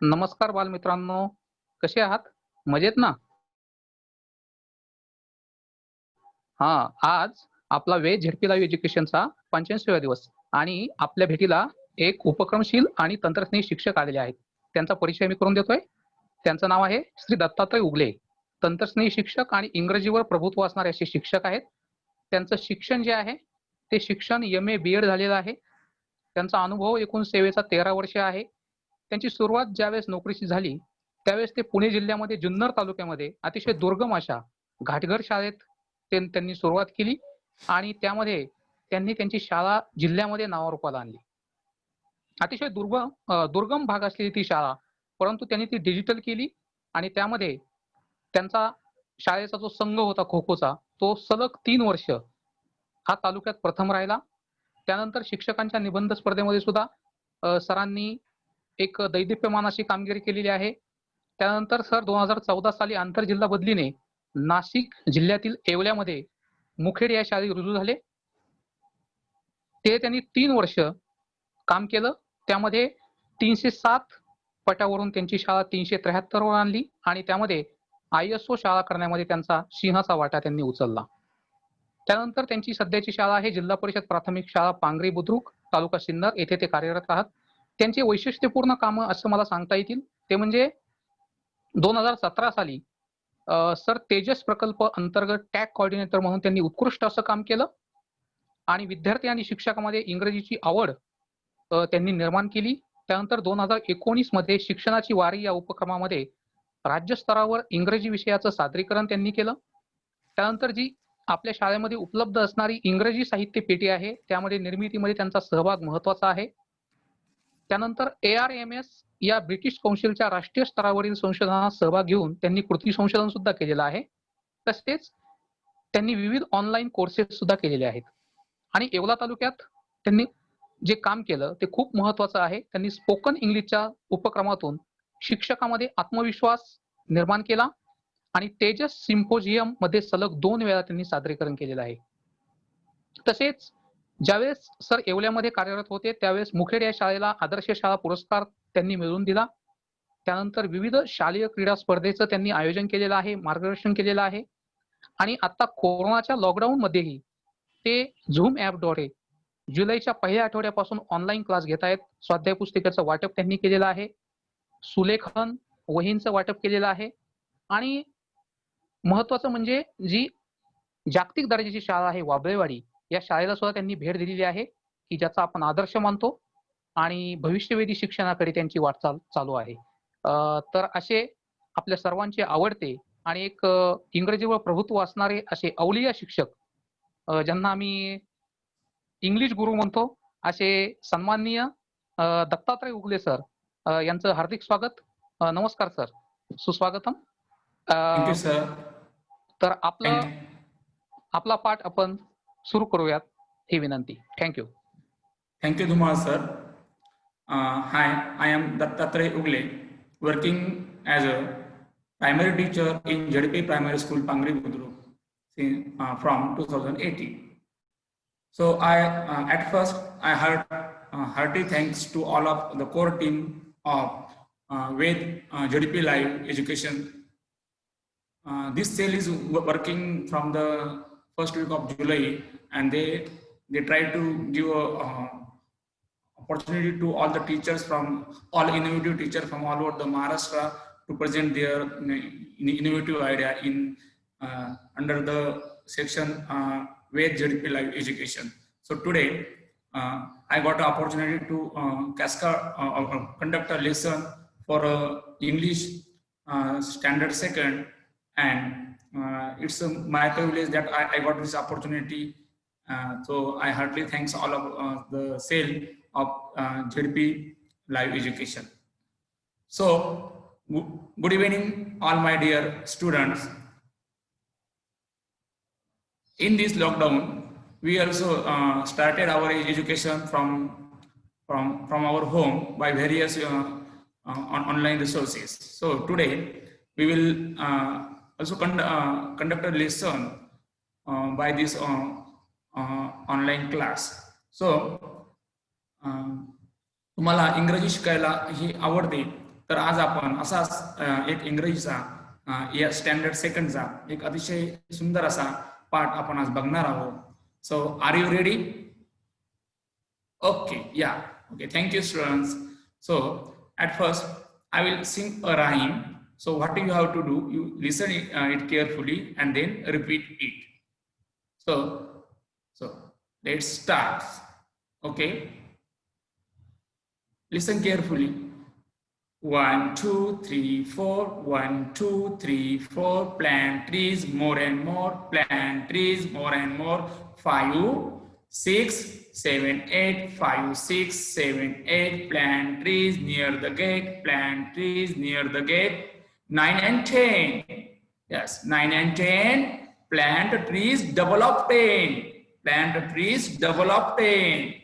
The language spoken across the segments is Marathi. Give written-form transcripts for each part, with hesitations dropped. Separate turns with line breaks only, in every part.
नमस्कार बालमित्रांनो, कसे आहात? मजेत ना? हां, आज आपला वेद झेडपी लाईव्ह एज्युकेशनचा 85वा दिवस आणि आपल्या भेटीला एक उपक्रमशील आणि तंत्रज्ञ शिक्षक आलेले आहेत. त्यांचा परिचय मी करून देतोय. त्यांचं नाव आहे श्री दत्तात्रय उगले. तंत्रस्नेही शिक्षक आणि इंग्रजीवर प्रभुत्व असणारे असे शिक्षक आहेत. त्यांचं शिक्षण जे आहे, ते शिक्षण एम.ए. बी.एड झालेलं आहे. त्यांचा अनुभव एकूण सेवेचा 13 वर्ष आहे. त्यांची सुरुवात ज्यावेळेस नोकरीची झाली, त्यावेळेस ते पुणे जिल्ह्यामध्ये जुन्नर तालुक्यामध्ये अतिशय दुर्गम अशा घाटघर शाळेत त्यांनी सुरुवात केली आणि त्यामध्ये त्यांनी त्यांची शाळा जिल्ह्यामध्ये नावारूपाला आणली. अतिशय दुर्गम भाग असलेली ती शाळा, परंतु त्यांनी ती डिजिटल केली आणि त्यामध्ये त्यांचा शाळेचा जो संघ होता खो-खोचा, तो सलग 3 वर्ष हा तालुक्यात प्रथम राहिला. त्यानंतर शिक्षकांच्या निबंध स्पर्धेमध्ये सुद्धा सरांनी एक दैदिप्यमान अशी कामगिरी केलेली आहे. त्यानंतर सर 2014 साली आंतरजिल्हा बदलीने नाशिक जिल्ह्यातील येवल्यामध्ये मुखेड या शाळेत रुजू झाले. ते त्यांनी 3 वर्ष काम केलं. त्यामध्ये 307 पटावरून त्यांची शाळा 373 वर आणली आणि त्यामध्ये ISO शाळा करण्यामध्ये त्यांचा सिंहाचा वाटा त्यांनी उचलला. त्यानंतर त्यांची सध्याची शाळा आहे जिल्हा परिषद प्राथमिक शाळा पांगरी बुद्रुक, तालुका सिन्नर येथे ते कार्यरत आहात. त्यांची वैशिष्ट्यपूर्ण कामं असं मला सांगता येतील ते म्हणजे 2017 साली सर तेजस प्रकल्प अंतर्गत टॅग कोऑर्डिनेटर म्हणून त्यांनी उत्कृष्ट असं काम केलं आणि विद्यार्थी आणि शिक्षकामध्ये इंग्रजीची आवड त्यांनी निर्माण केली. त्यानंतर 2019 मध्ये शिक्षणाची वारी या उपक्रमामध्ये राज्यस्तरावर इंग्रजी विषयाचं सादरीकरण त्यांनी केलं. त्यानंतर जी आपल्या शाळेमध्ये उपलब्ध असणारी इंग्रजी साहित्य पेटी आहे, त्यामध्ये निर्मितीमध्ये त्यांचा सहभाग महत्वाचा आहे. त्यानंतर ARMS या ब्रिटिश कौन्सिलच्या राष्ट्रीय स्तरावरील संशोधनात सहभाग घेऊन त्यांनी कृती संशोधन सुद्धा केलेलं आहे. तसेच त्यांनी विविध ऑनलाईन कोर्सेस सुद्धा केलेले आहेत आणि येवला तालुक्यात त्यांनी जे काम केलं ते खूप महत्वाचं आहे. त्यांनी स्पोकन इंग्लिशच्या उपक्रमातून शिक्षकामध्ये आत्मविश्वास निर्माण केला आणि तेजस सिम्पोजियम मध्ये सलग 2 वेळा त्यांनी सादरीकरण केलेलं आहे. तसेच ज्यावेळेस सर येवल्यामध्ये कार्यरत होते त्यावेळेस मुखेड या शाळेला आदर्श शाळा पुरस्कार त्यांनी मिळवून दिला. त्यानंतर विविध शालेय क्रीडा स्पर्धेचं त्यांनी आयोजन केलेलं आहे, मार्गदर्शन केलेलं आहे आणि आता कोरोनाच्या लॉकडाऊन मध्येही ते झूम ॲपद्वारे जुलैच्या पहिल्या आठवड्यापासून ऑनलाईन क्लास घेत आहेत. स्वाध्याय पुस्तिकेचं वाटप त्यांनी केलेलं आहे, सुलेखन वहींचं वाटप केलेलं आहे आणि महत्वाचं म्हणजे जी जागतिक दर्जाची शाळा आहे वाबळेवाडी या शाळेला सुद्धा त्यांनी भेट दिलेली आहे की ज्याचा आपण आदर्श मानतो आणि भविष्यवेधी शिक्षणाकडे त्यांची वाटचाल चालू आहे. तर असे आपल्या सर्वांचे आवडते आणि एक इंग्रजीवर प्रभुत्व असणारे असे अवलिया शिक्षक ज्यांना आम्ही इंग्लिश गुरु म्हणतो असे सन्माननीय दत्तात्रय उगले सर यांचं हार्दिक स्वागत. नमस्कार सर, सुस्वागतम.
Thank you sir.
तर आपला पाठ आपण सुरू करूयात ही विनंती. Thank you.
Thank you Dhumal sir. Hi, I am Dattatray Ugale, working as a primary teacher in ZP Primary School, Pangri Budruk from 2018. So at first I heard hearty thanks to all of the core team of with ZP Live Education. This cell is working from the first week of July, and they try to give a opportunity to all the teachers from all innovative teachers from all over the Maharashtra to present their innovative idea in under the section with ZP Live Education. So today I got an opportunity to conduct a lesson for English standard second, and it's my privilege that I got this opportunity. So I heartily thanks all of the cell of ZP Live Education. So good evening all my dear students. In this lockdown we also started our education from our home by various online resources. So today we will also conduct a lesson by this online class. So तुम्हाला इंग्रजी शिकायला ही आवडते तर आज आपण असाच एक इंग्रजीचा या स्टँडर्ड सेकंडचा एक अतिशय सुंदर असा पाठ आपण आज बघणार आहोत. So are you ready? Okay, yeah. Okay, thank you, students. So, at first, I will sing a rhyme. So, what you have to do, you listen it carefully and then repeat it. So let's start. Okay. Listen carefully. 1, 2, 3, 4. 1, 2, 3, 4. Plant trees more and more. Plant trees more and more. 5, 6, 7, 8. 5, 6, 7, 8. Plant trees near the gate. Plant trees near the gate. 9 and 10. Yes, 9 and 10. Plant trees double of 10. Plant trees double of 10.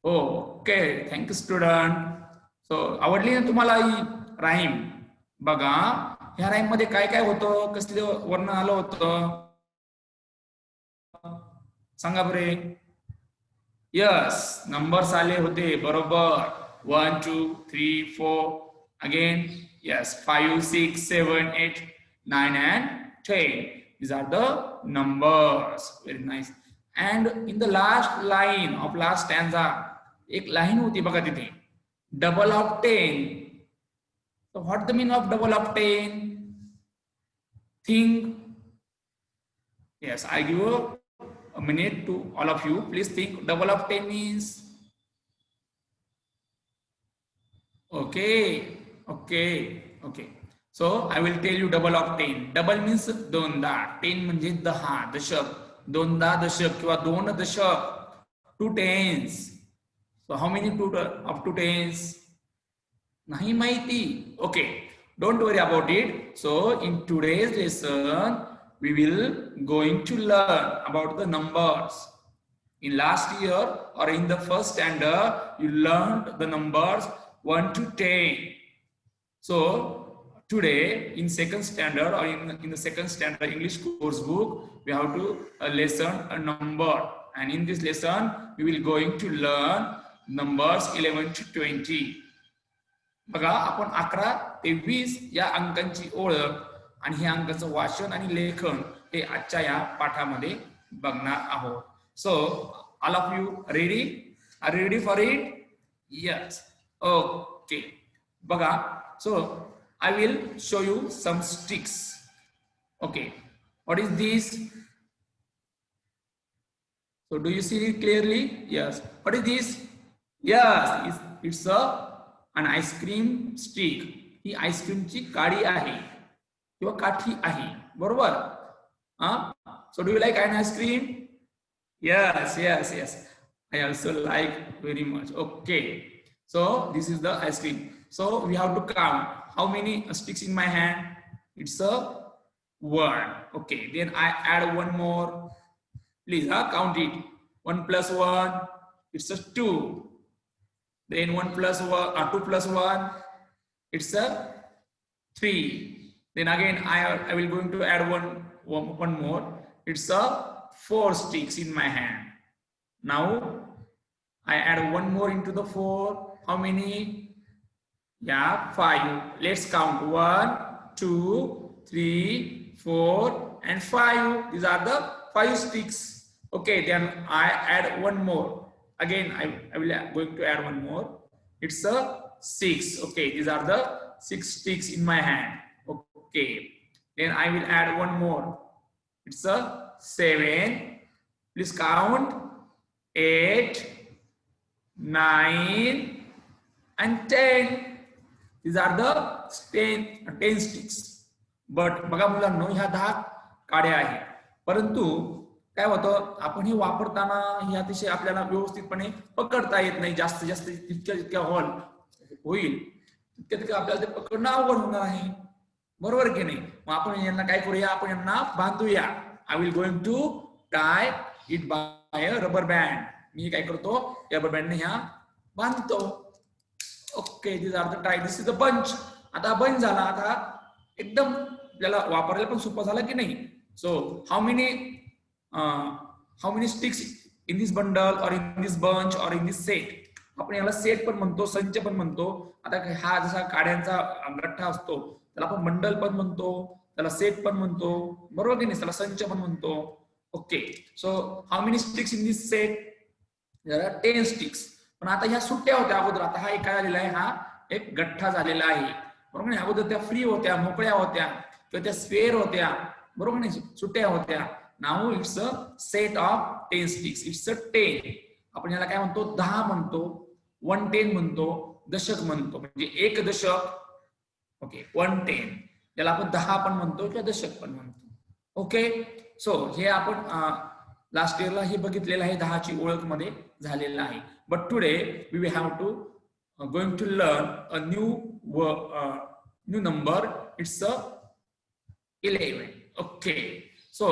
Okay, thank you, student. So आवडली ना तुम्हाला ही राईम? बघा ह्या राईम मध्ये काय काय होतं, कसलं वर्ण आलं होतं सांगा बरे. यस, नंबर्स आले होते बरोबर. 1, 2, 3, 4 again. Yes, 5, 6, 7, 8, 9 and 10. These are the numbers. Very nice. And in the last line of last stanza एक लाईन होती बघा तिथे, double of 10. So what the meaning of double of 10? Think. Yes, I give a minute to all of you. Please think double of 10 means. Okay. So I will tell you double of 10. Double means दोनदा. 10 म्हणजे 10 दशक. दोनदा दशक किंवा दोन दशक. 2 tens. So how many up to tens? Nahi mahiti. Okay, don't worry about it. So in today's lesson, we will going to learn about the numbers. In last year or in the first standard, you learned the numbers 1 to 10. So today in second standard or in the second standard English course book, we have to lesson a number. And in this lesson, we will going to learn numbers 11 to 20. बघा आपण 11 ते 20 या अंकांची ओळख आणि ह्या अंकाचं वाचन आणि लेखन हे आजच्या या पाठामध्ये बघणार आहोत. So all of you ready? Are you ready for it? Yes. Okay. बघा, so I will show you some sticks. Okay, what is this? So do you see it clearly? Yes. What is this? Yes, it's an ice cream stick. ही आईस्क्रीमची काडी आहे किंवा काठी आहे, बरोबर? So do you like an ice cream? Yes. I also like very much. Okay. So this is the ice cream. So we have to count how many sticks in my hand. It's a 1. Okay. Then I add one more. Please count it. 1 plus 1. It's a 2. Then 1 plus 1, 2 plus 1, it's a 3. Then again I will going to add one more. It's a 4 sticks in my hand. Now I add one more into the 4. How many? Yeah, 5. Let's count 1, 2, 3, 4 and 5. These are the 5 sticks. Okay, then I add one more. Again, I will going to add one more. It's a 6. Okay, these are the 6 sticks in my hand. Okay, then I will add one more. It's a 7. Please count. 8, 9 and 10. These are the 10 sticks. But बघा मुलांनो, ह्या 10 काड्या आहेत, परंतु काय होतं, आपण हे वापरताना हे अतिशय आपल्याला व्यवस्थितपणे पकडता येत नाही. जास्त जितक्या होईल तितक्या आपल्याला ते पकडणं अवघड होणार आहे, बरोबर की नाही? मग आपण यांना काय करूया, आपण यांना बांधूया. I will going to tie it by a rubber band. मी काय करतो, रबर बँडने ह्या बांधतो. Okay, this are the tie. This is the bunch. आता बंच झाला, आता एकदम आपल्याला वापरायला पण सोपं झालं की नाही? So how many sticks in this bundle or in this bunch or in this set? आपण याला सेट पण म्हणतो, संच पण म्हणतो. आता हा जसा काड्यांचा गठ्ठा असतो त्याला आपण बंडल पण म्हणतो, त्याला सेट पण म्हणतो, बरोबर की नाही, त्याला संच पण म्हणतो. Okay, so how many sticks in this set? There are 10 sticks. पण आता ह्या सुट्ट्या होत्या अगोदर, आता हा एक काय झालेला आहे, हा एक गठ्ठा झालेला आहे, बरोबर नाही. अगोदर त्या फ्री होत्या, मोकळ्या होत्या, किंवा त्या स्क्वेअर होत्या, बरोबर नाही, सुट्ट्या होत्या. Now it's a set of 10 sticks. It's a 10. आपण याला काय म्हणतो, 10 म्हणतो, 110 म्हणतो, दशक म्हणतो, म्हणजे एक दशक. ओके, 110 याला आपण 10 पण म्हणतो किंवा दशक पण म्हणतो. ओके, सो हे आपण लास्ट इयरला हे बघितलेलं आहे, 10 ची ओळख मध्ये झालेलं आहे. But today we will have to going to learn a new number. It's a 11. Okay, so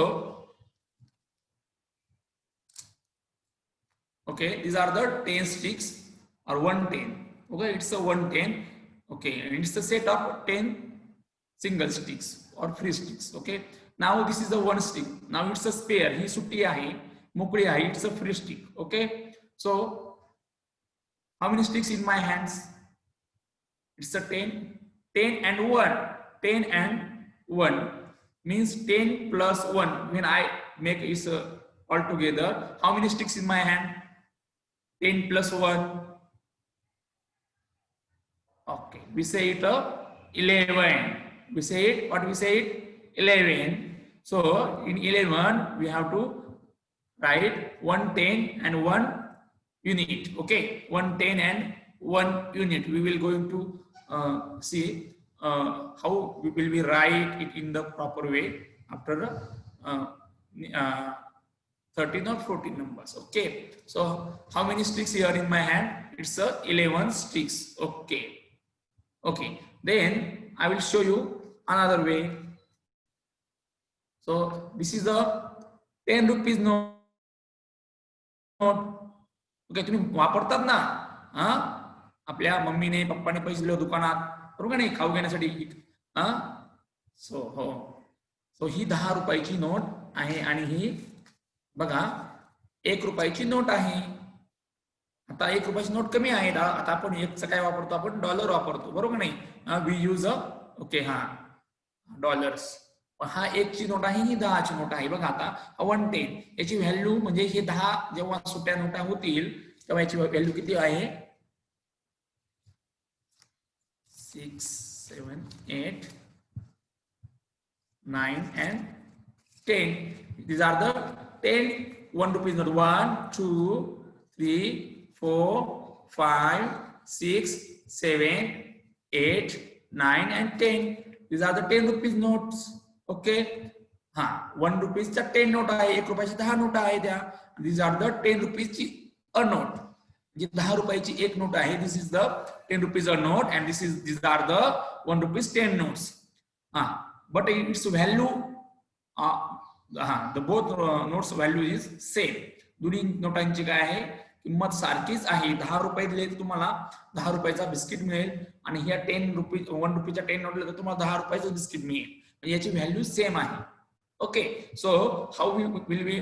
okay, these are the 10 sticks or 110. Okay, it's a 110. Okay, and it's a set of 10 single sticks or free sticks. Okay, now this is the one stick. Now it's a spare. He sutti ahe, mokri ahe. It's a free stick. Okay, so how many sticks in my hands? It's a 10. 10 and 1. 10 and 1 means 10 plus 1. When I make it all together, how many sticks in my hand? 10 plus 1. Okay, we say it 11. We say it, what we say it? 11. So in 11, we have to write 110 and 1 unit. Okay, 110 and 1 unit. We will going to see how we will be write it in the proper way after 13 or 14 numbers. Okay, so how many sticks here in my hand? It's 11 sticks. Okay, okay, then I will show you another way. So this is a 10 rupees note. Okay, तुम्ही वापरतात ना, हा, आपल्या मम्मीने पप्पाने पैसे दिले दुकानात, बरोबर का नाही, खाऊ घेण्यासाठी. सो हो, सो ही 10 रुपयाची नोट आहे आणि ही बघा 1 रुपयाची नोट आहे. आता 1 रुपयाची नोट कमी आहे, आता आपण एकचा काय वापरतो, आपण डॉलर वापरतो, बरोबर नाही. वी यूज ओके, हा डॉलर्स. हा 1 ची नोट आहे, ही 10 ची नोट आहे. बघा आता 110 याची व्हॅल्यू म्हणजे हे 10 जेव्हा सुट्ट्या नोटा होतील तेव्हा याची व्हॅल्यू किती आहे? 6, 7, 8, 9 and 10. These are the 10 1 rupees note. 1, 2, 3, 4, 5, 6, 7, 8, 9 and 10. These are the 10 rupees notes. Okay, हा 1 रुपीजच्या 10 नोट आहे, 1 रुपयाची 10 नोट आहे त्या. दिस आर द 10 रुपीजची अ नोट, जी 10 रुपयाची एक नोट आहे. This is the 10 rupees a note and this are the 1 rupees 10 notes. But its value, the both notes value is same. दोन्ही नोटांची काय आहे, किंमत सारखीच आहे. 10 रुपये दिले तर तुम्हाला 10 रुपयाचा बिस्किट मिळेल, आणि ह्या 10 रुपीज 1 रुपीच्या 10 नोट दिले तर तुम्हाला 10 रुपयाचं बिस्किट मिळेल. याची व्हॅल्यू सेम आहे. Okay, so how will we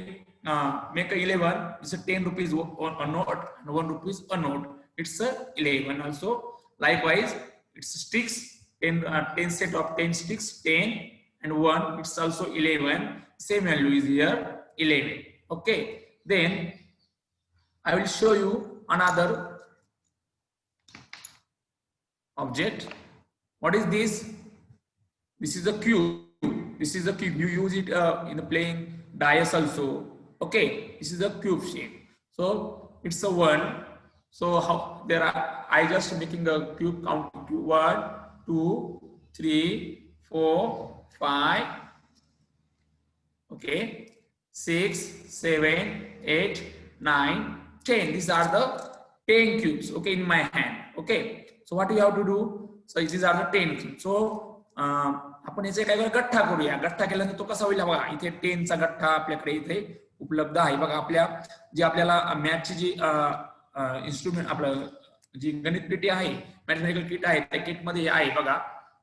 make a 11? It's a 10 rupees a note and 1 rupees a note. It's a 11 also. Likewise, it's sticks, 10 set of 10 sticks, 10 and 1. It's also 11. Same value is here, 11. Okay, then I will show you another object. What is this? This is a cube. This is a cube. You use it in playing dice also. Okay, this is a cube shape. So it's a 1. So how there are? I just making a cube. Count 1, 2, 3, 4, 5. Okay, 6, 7, 8, 9, 10. These are the 10 cubes. Okay, in my hand. Okay. So what do you have to do? So these are the 10 cubes. So आपण याचे काय गठ्ठा करूया. गठ्ठा केल्यानंतर तो कसा होईल बघा. इथे 10 चा गठ्ठा आपल्याकडे इथे उपलब्ध आहे बघा. आपल्या जी आपल्याला मॅथची जी इन्स्ट्रुमेंट आपलं जी गणित पेटी आहे, मॅथमॅटिकल किट आहे, त्या किट मध्ये आहे बघा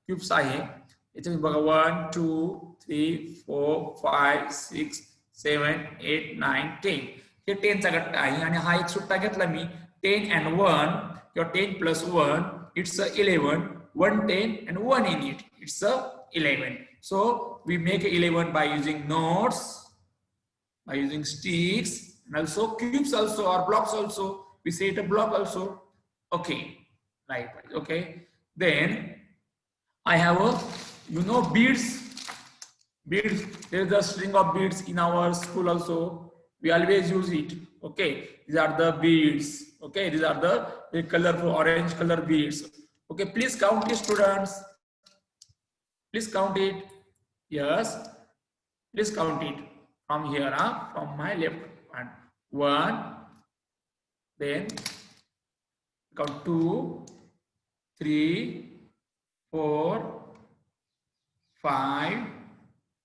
क्यूब्स आहे. याच्यामध्ये बघा 1, 2, 3, 4, 5, 6, 7, 8, 9, 10. हे 10 चा गठ्ठा आहे आणि हा एक सुट्टा घेतला मी 10 and 1, your 10 plus 1, it's a 11. 1 10 and 1 in it, it's a 11. So we make 11 by using nodes, by using sticks, and also cubes also, or blocks also. We say it a block also. Okay, right. Okay. Then I have a, beads. Beads. There is a string of beads in our school also. We always use it. Okay. These are the beads. Okay. These are the colorful orange color beads. Okay. Please count it, students. Please count it. Yes. Please count it from here, from my left hand. 1. Then count 2, 3, 4, 5,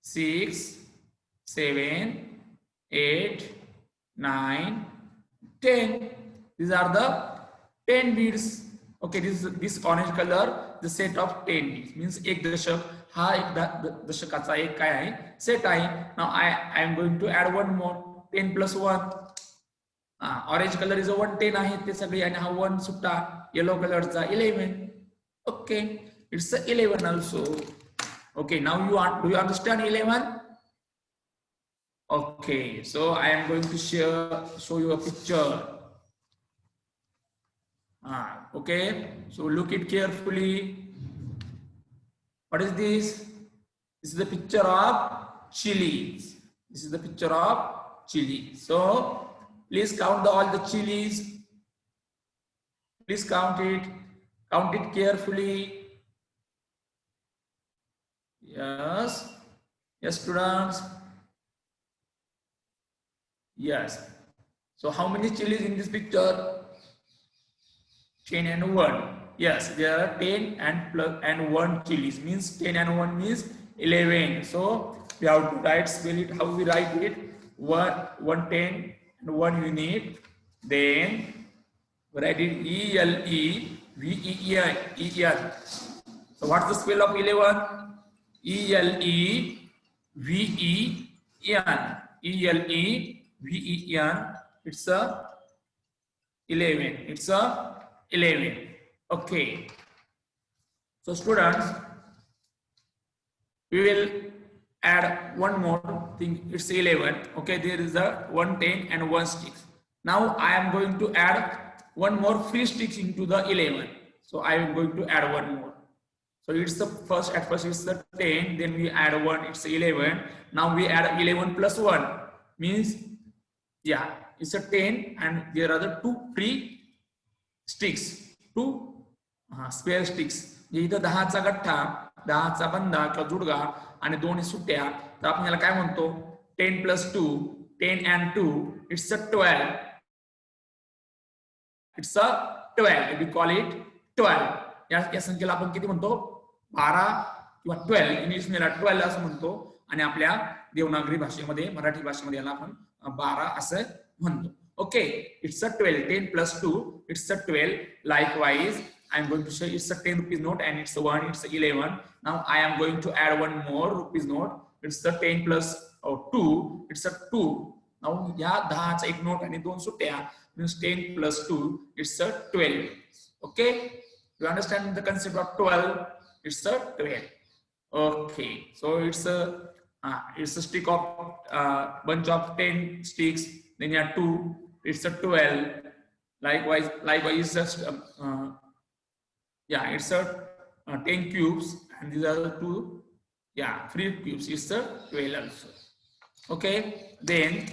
6, 7, 8, 9, 10. These are the 10 beads. Okay, this orange color, the set of 10 beads means एक दशक. हा एक दशकाचा एक काय आहे, सेट आहे. Now I am going to add one more. 10 plus 1. Orange color is a 110 आहे ते सगळे, आणि हा 1 सुट्टा yellow colorचा 11. Okay, it's a 11 also. Okay, now do you understand 11? Okay, so I am going to show you a picture. Okay, so look it carefully. What is this? This is the picture of chilies. This is the picture of chili. So please count all the chilies. Please count it. Count it carefully. Yes. Yes, students. Yes. So how many chilies in this picture? 10 and 1. Yes, there are 10 and 1 chilies. Means 10 and 1 means 11. So we have to spell it. How we write it? 1 10 and 1 unit. Then we write it ELEVEN. So what's the spell of 11? ELEVEN. ELEVEN. It's a 11. It's a 11. Okay. So students, we will add one more thing. It's 11. Okay, there is a 1 10 and 1 sticks. Now I am going to add one more free sticks into the 11. So I am going to add one more. So it's the first, at first it's the 10, then we add 1, it's 11. Now we add 11 plus 1 means, yeah, it's a 10, and there are the 2 free sticks, 2 spare sticks. इथं 10चा गठ्ठा, 10चा बंधा किंवा जुडगा आणि 2 सुट्ट्या, तर आपण याला काय म्हणतो? 10 plus 2, 10 and 2, it's a 12. It's a 12. We call it 12. या संख्येला आपण किती म्हणतो? 12 किंवा 12. इंग्लिश मध्ये 12 असं म्हणतो, आणि आपल्या देवनागरी भाषेमध्ये, मराठी भाषेमध्ये याला आपण 12 असं म्हणतो. Okay, it's a 12. 10 plus 2, it's a 12. Likewise, I am going to show it's a 10 rupees note, and it's a 1, it's a 11. Now I am going to add one more rupees note. It's a 10 plus 2, it's a 2. Now या 10चा एक नोट आणि 2 सुट्ट्या means 10 plus 2, it's a 12. Okay, you understand the concept of 12? It's a 12. Okay, so it's a stick of bunch of 10 sticks. Then you have 2. It's a 12. Likewise, it's just yeah, it's a 10 cubes, and these are the 2, yeah, 3 cubes. It's a 12 also. Okay, then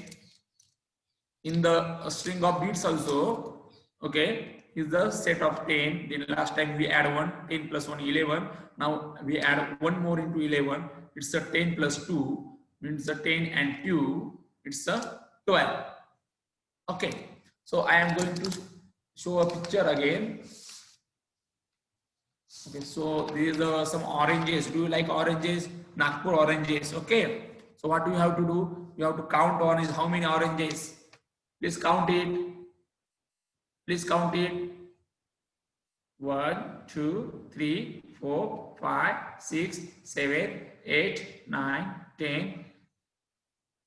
in the string of beads also, okay, is the set of 10. Then last time we add 1, 10 plus 1, 11. Now we add one more into 11. It's a 10 plus 2, means a 10 and 2, it's a 12. Okay, so I am going to show a picture again. Okay, so these are some oranges. Do you like oranges? Nagpur oranges. Okay, so what do you have to do? You have to count oranges. How many oranges? Please count it. Please count it. 1, 2, 3, 4, 5, 6, 7, 8, 9, 10,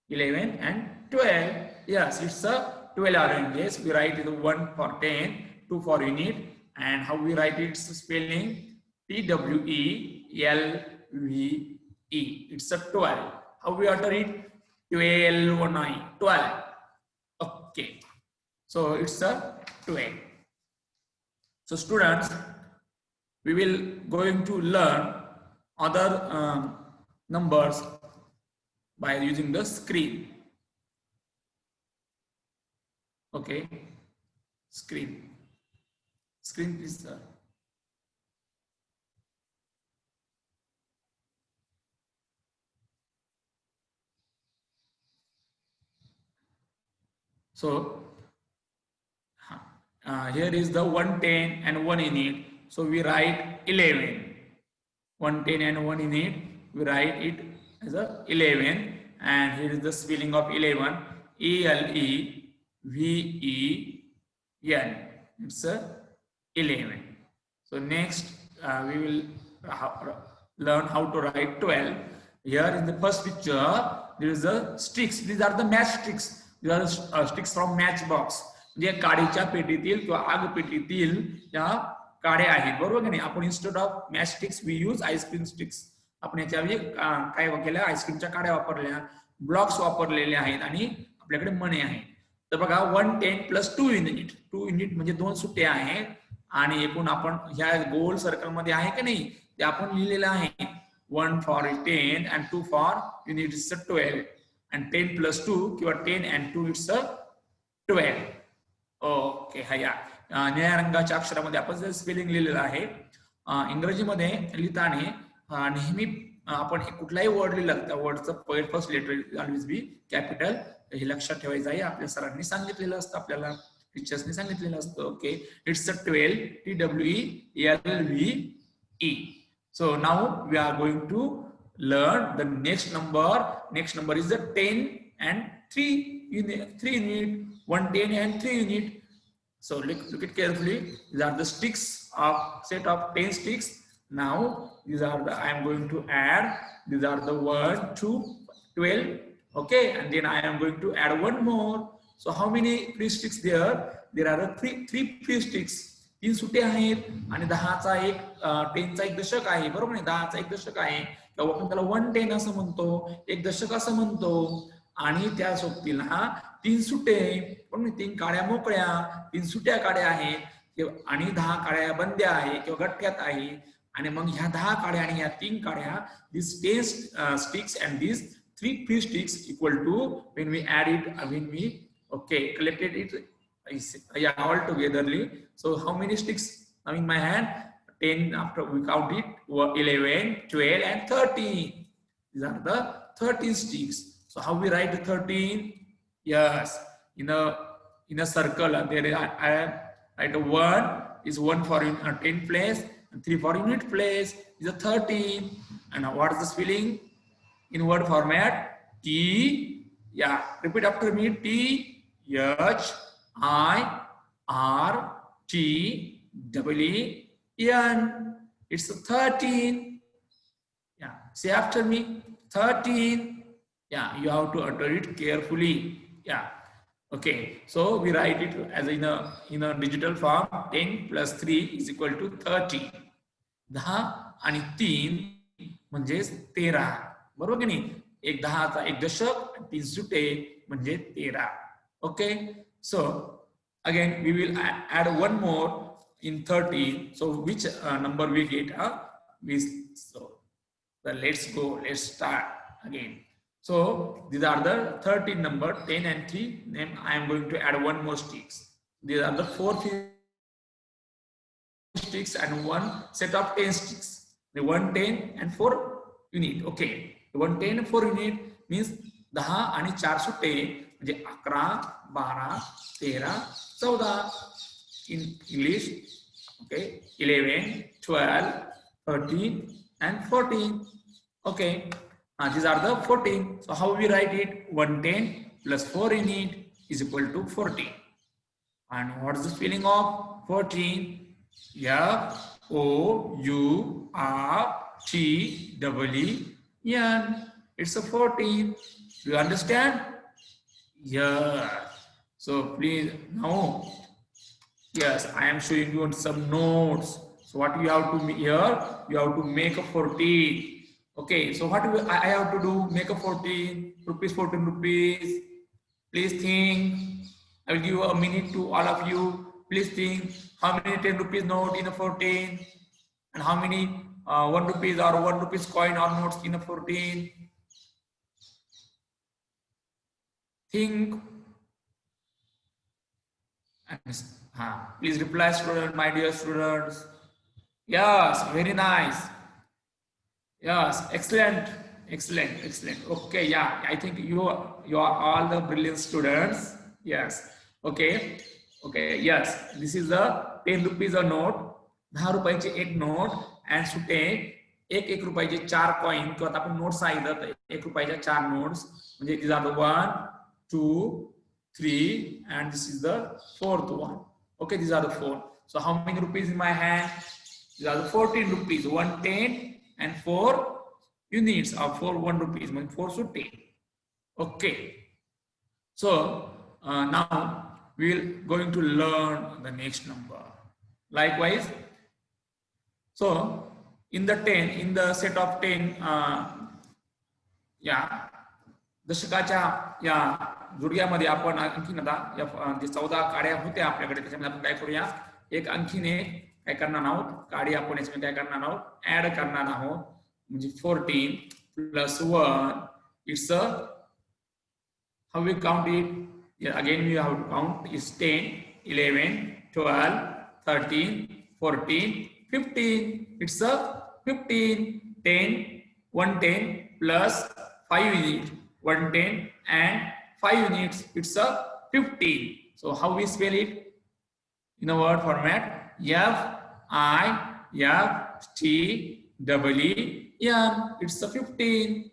11, and 12. Yes, it's a 12 oranges. We write the 1 for 10, 2 for unit, and how we write its spelling? TWELVE. It's a 12. How we utter it? 12. Okay. So it's a 12. So students, we will going to learn other numbers by using the screen. Okay, screen please, sir. So here is the 110 and 1 unit. So we write 11. 110 and 1 unit, we write it as a 11, and here is the spelling of 11. ELEVEN. It's a 11. So next we will learn how to write 12. Here in the first picture there is the sticks. These are the match sticks. These are the sticks from matchbox. जे काडीच्या पेटीतील किंवा आग पेटीतील या काड्या आहेत, बरोबर की नाही. आपण instead of match sticks we use ice cream sticks. आपण याच्याऐवजी काय केलं, आईस्क्रीमच्या काड्या वापरल्या, ब्लॉक्स वापरलेले आहेत आणि आपल्याकडे मणी आहेत. तर बघा 110 प्लस 2 युनिट. 2 युनिट म्हणजे 2 सुट्ट्या आहेत आणि एकूण आपण ह्या गोल सर्कल मध्ये आहे की नाही ते आपण लिहिलेलं आहे. 1 for 10 and 2 for unit it's 12 and 10 plus 2 किंवा 10 and 2 इट्स 12. ओके. हा या निळ्या रंगाच्या अक्षरामध्ये आपण स्पेलिंग लिहिलेलं आहे. इंग्रजीमध्ये लिहिताना नेहमी आपण कुठलाही वर्ड लिहिला त्या वर्डचं first letter always be capital, हे लक्षात ठेवायचं आहे. आपल्या सरांनी सांगितलेलं असतं, आपल्याला टीचर्सनी सांगितलेलं असतं. Okay, it's 12 TWELVE. So now we are going to learn the next number is the 10 and 3 unit. 110 and 3 unit. So look it carefully. These are the sticks of set of 10 sticks. Now these are the I am going to add. These are the 1 2 12. Okay, and then I am going to add one more. So how many free sticks there? There are three free sticks. 3 सुटे आहेत आणि 10चा एक 10चा एक दशक आहे, बरोबर नाही. 10चा एक दशक आहे किंवा आपण त्याला 110 असं म्हणतो, एक दशक असं म्हणतो. आणि त्या सोबतीला 3 सुटे, पण 3 काड्या मोकळ्या, 3 सुट्या काड्या आहेत आणि 10 काड्या बंद्या आहे किंवा गठ्ठ्यात आहे. आणि मग ह्या 10 काड्या आणि ह्या 3 काड्या, these 10 sticks and these 3 free sticks equal to, when we add it, when we collected it all togetherly. So how many sticks now in my hand? 10. After we count it, 11, 12 and 13. These are the 13 sticks. So how we write the 13? Yes, in a circle there I write a 1 is 1 for 10 place and 3 for unit place is a 13. And what is the spelling in word format? T, yeah, repeat after me. T H I R T E N. It's a 13. Yeah, say after me. 13. Yeah, you have to utter it carefully. Yeah. Okay. So we write it as in a digital form. 10 plus 3 is equal to 30. 10 आणि 3 म्हणजे 13. बरोबर की नाही. एक 10चा एक दशक, 3 सुटे म्हणजे 13. Okay. So again we will add one more in 13. So which number we get? So let's go. Let's start again. So these are the 13 number, 10 and 3. Then I am going to add one more sticks. These are the 4 sticks and one set of 10 sticks. The 110 and 4 unit. Okay, 110 and 4 unit means 10 आणि 4 सुट्टे म्हणजे 11, 12, 13, 14. In English, okay, 11, 12, 13 and 14. Okay. These are the 14. So how we write it? 110 plus 4 unit is equal to 14. And what is the spelling of 14? F-O-U-R-T-E-E-N. It's a 14. Do you understand? Yeah. So please now, yes, I am showing you some notes. So what you have to here, you have to make a 14. Okay, so what I have to do? Make a 14 rupees, 14 rupees. Please think. I will give a minute to all of you. Please think how many 10 rupees note in a 14 and how many 1 rupees or 1 rupees coin or notes in a 14. Think. And please reply, student, my dear students. Yes, very nice. Yes, excellent, excellent, excellent. Okay, yeah, I think you are all the brilliant students. Yes. Okay. Okay. Yes, this is the 10 rupees a note. 10 रुपयाचे एक नोट and सुटे एक रुपयाचे 4 कॉइन किंवा आपण नोट सांगितलं तर 1 रुपयाच्या 4 नोट्स म्हणजे these are the 1, 2, 3 and this is the 4th one. Okay, these are the 4. So how many rupees in my hand? These are the 14 rupees, 1 10 and 4 units of 4 1 rupees, 4 so 10. Okay. So now we will going to learn the next number. Likewise, so in the 10, in the set of 10, दशकाच्या या जुडग्यामध्ये आपण आणखीन आता जे 14 काड्या होत्या आपल्याकडे त्याच्यामध्ये आपण काय करूया, एक आणखीने काय करणार आहोत, काडी आपण याच्यामध्ये काय करणार आहोत, ऍड करणार आहोत. म्हणजे 14 plus 1 it's a, how we count it? Yeah, again we have to count is 10, 11, 12, 13, 14, 15. It's a 15, 10, 110 plus 5 units, 110 and 5 units. It's a 15. So how we spell it in a word format? F-I-F-T-E-E-N. It's a 15.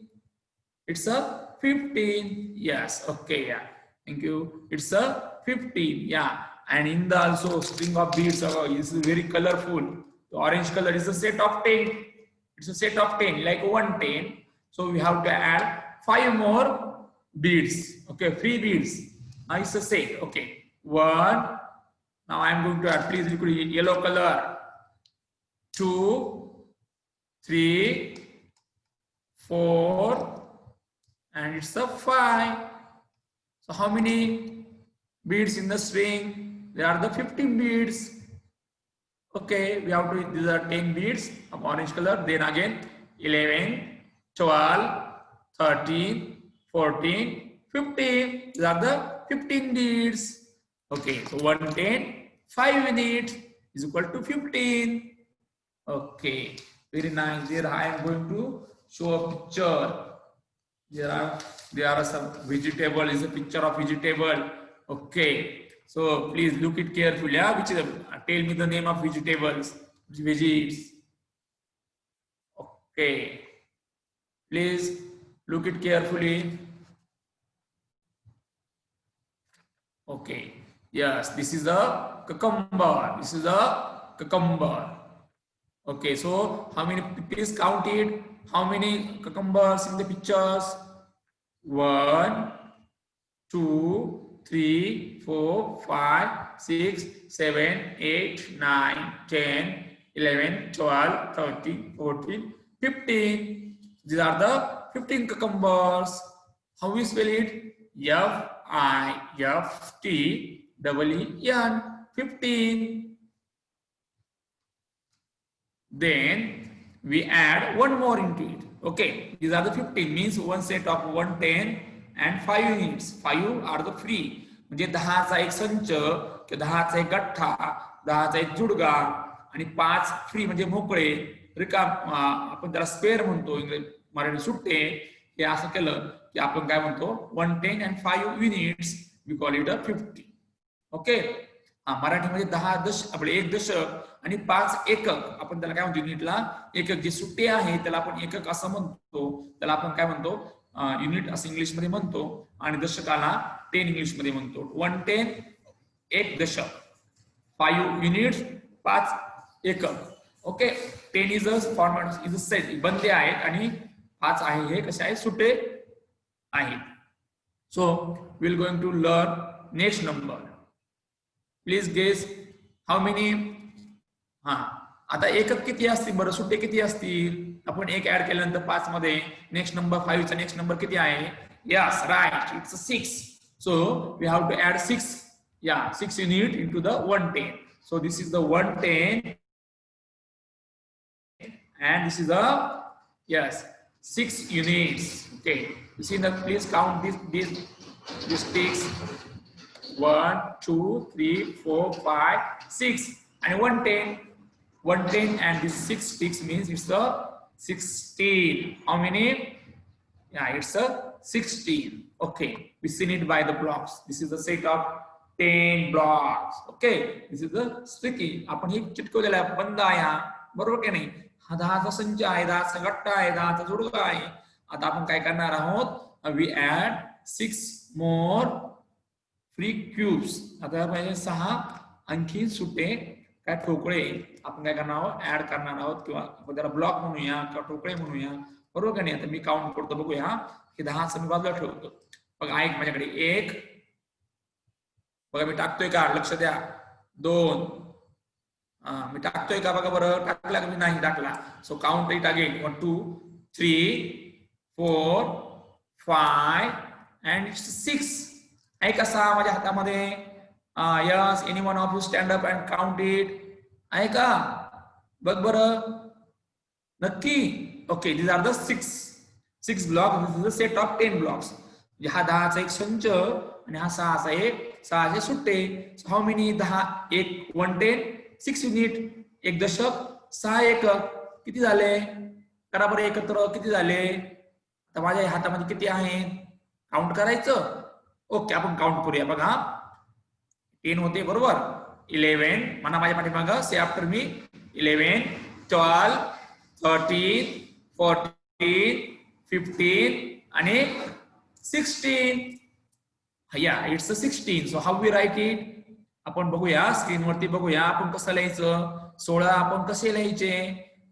It's a 15. Yes. Okay. Yeah. Thank you. It's a 15. Yeah. And in the also string of beads is very colorful. The orange color is a set of 10. It's a set of 10, like 110. So we have to add 5 more beads. Okay, 3 beads. Now it's a set. Okay, 1. Now I am going to add. Please look at yellow color. 2, 3, 4, and it's a 5. So how many beads in the string? There are the 15 beads. Okay, we have to, these are 10 beads of orange color. Then again 11, 12, 13, 14, 15. These are the 15 beads. Okay, so 110, 5 units is equal to 15. Okay, very nice. Here I am going to show a picture. There are some vegetable. Is a picture of vegetable. Okay, so please look it carefully. Yeah? Which is tell me the name of vegetables. Veggies. Okay, please look it carefully. Okay, yes, this is a cucumber. This is a cucumber. Okay, so how many? Please count it. How many cucumbers in the pictures? 1, 2, 3, 4, 5, 6, 7, 8, 9, 10, 11, 12, 13, 14, 15. These are the 15 cucumbers. How we spell it? F-I-F-T-E-E-N. 15. Then we add one more into it. Okay, these are the 15, means one set of 110 and 5 units. 5 are the free. म्हणजे 10चा एक संच किंवा 10चा एक गठ्ठा, 10चा एक जुडगा आणि 5 फ्री म्हणजे मोकळे रिकाम, आपण त्याला स्पेअर म्हणतो मराठी सुट्टे. हे असं केलं की आपण काय म्हणतो 110 and 5 units we call it a 50. Okay, मराठीमध्ये 10 दशक आपले 1 दशक आणि 5 एकक आपण त्याला काय म्हणतो युनिटला एकक. जे सुट्टे आहे त्याला आपण एकक असं म्हणतो, त्याला आपण काय म्हणतो युनिट असं इंग्लिश मध्ये म्हणतो, आणि दशकाला 10 इंग्लिश मध्ये म्हणतो. 110 1 दशक, 5 युनिट्स 5 एकक. Okay, 10 is a format is a set, बंदे आहेत आणि 5 आहे हे कसे आहेत सुट्टे आहेत. So we will going to learn next number. Please guess how many. हा आता एकक किती असतील बरं, सुट्टे किती असतील? आपण एक ऍड केल्यानंतर 5 मध्ये नेक्स्ट नंबर 5 चा नेक्स्ट नंबर किती आहे? Yes right, it's 6. So we have to add 6. या 6 unit into the 110. So this is the 110 and this is the yes 6 units. Okay, you see that, please count these sticks. 1 2 3 4 5 6 and 110 and this 6 sticks means it's the 16. How many? Yeah, it's a 16. Okay, we seen it by the blocks. This is the set of 10 blocks. Okay, this is the sticky. आपण हे चिटकवलेला आहे, बंद आहे हा, बरोबर की नाही? हा 10चा संच आहे, 10चा गट्टा आहे, 10चा जोडका आहे. आता आपण काय करणार आहोत? We add 6 more free cubes. आता पाहिजे 6 आणखी सुटे काय ठोकळे आपण काय करणार आहोत? ऍड करणार आहोत, किंवा आपण त्याला ब्लॉक म्हणूया किंवा ठोकळे म्हणूया, बरोबर की नाही? आता मी काउंट करतो, बघूया. हे 10चं मी बाजूला ठेवतो. बघा एक माझ्याकडे 1, बघा मी टाकतोय का? लक्ष द्या. 2 मी टाकतोय का? बघा बरं, टाकला का? मी नाही टाकला. So count it again. 1 2 3 4 5 and 6. आहे कसा माझ्या हातामध्ये? Yes, any one of you stand up and count it. आहे का? बघ बरं, नक्की. Okay, these are the 6 blocks. This is a set of 10 blocks. हा 10चा एक संच आणि हा 6चा एक 6चे सुट्टे. How many? 10 1 110 6 युनिट, एक दशक 6 एकक. किती झाले? करा बरं एकत्र, किती झाले? आता माझ्या हातामध्ये किती आहेत? काउंट करायचं. ओके, आपण काउंट करूया. बघा 10 होते, बरोबर. 11 म्हणा माझ्या पाठीमागं, से आफ्टर मी. 11 12 13 14 15 आणि 16. या it's 16. So how we write it? आपण बघूया, स्क्रीनवरती बघूया आपण कसं लिहायचं. 16 आपण कसे लिहायचे?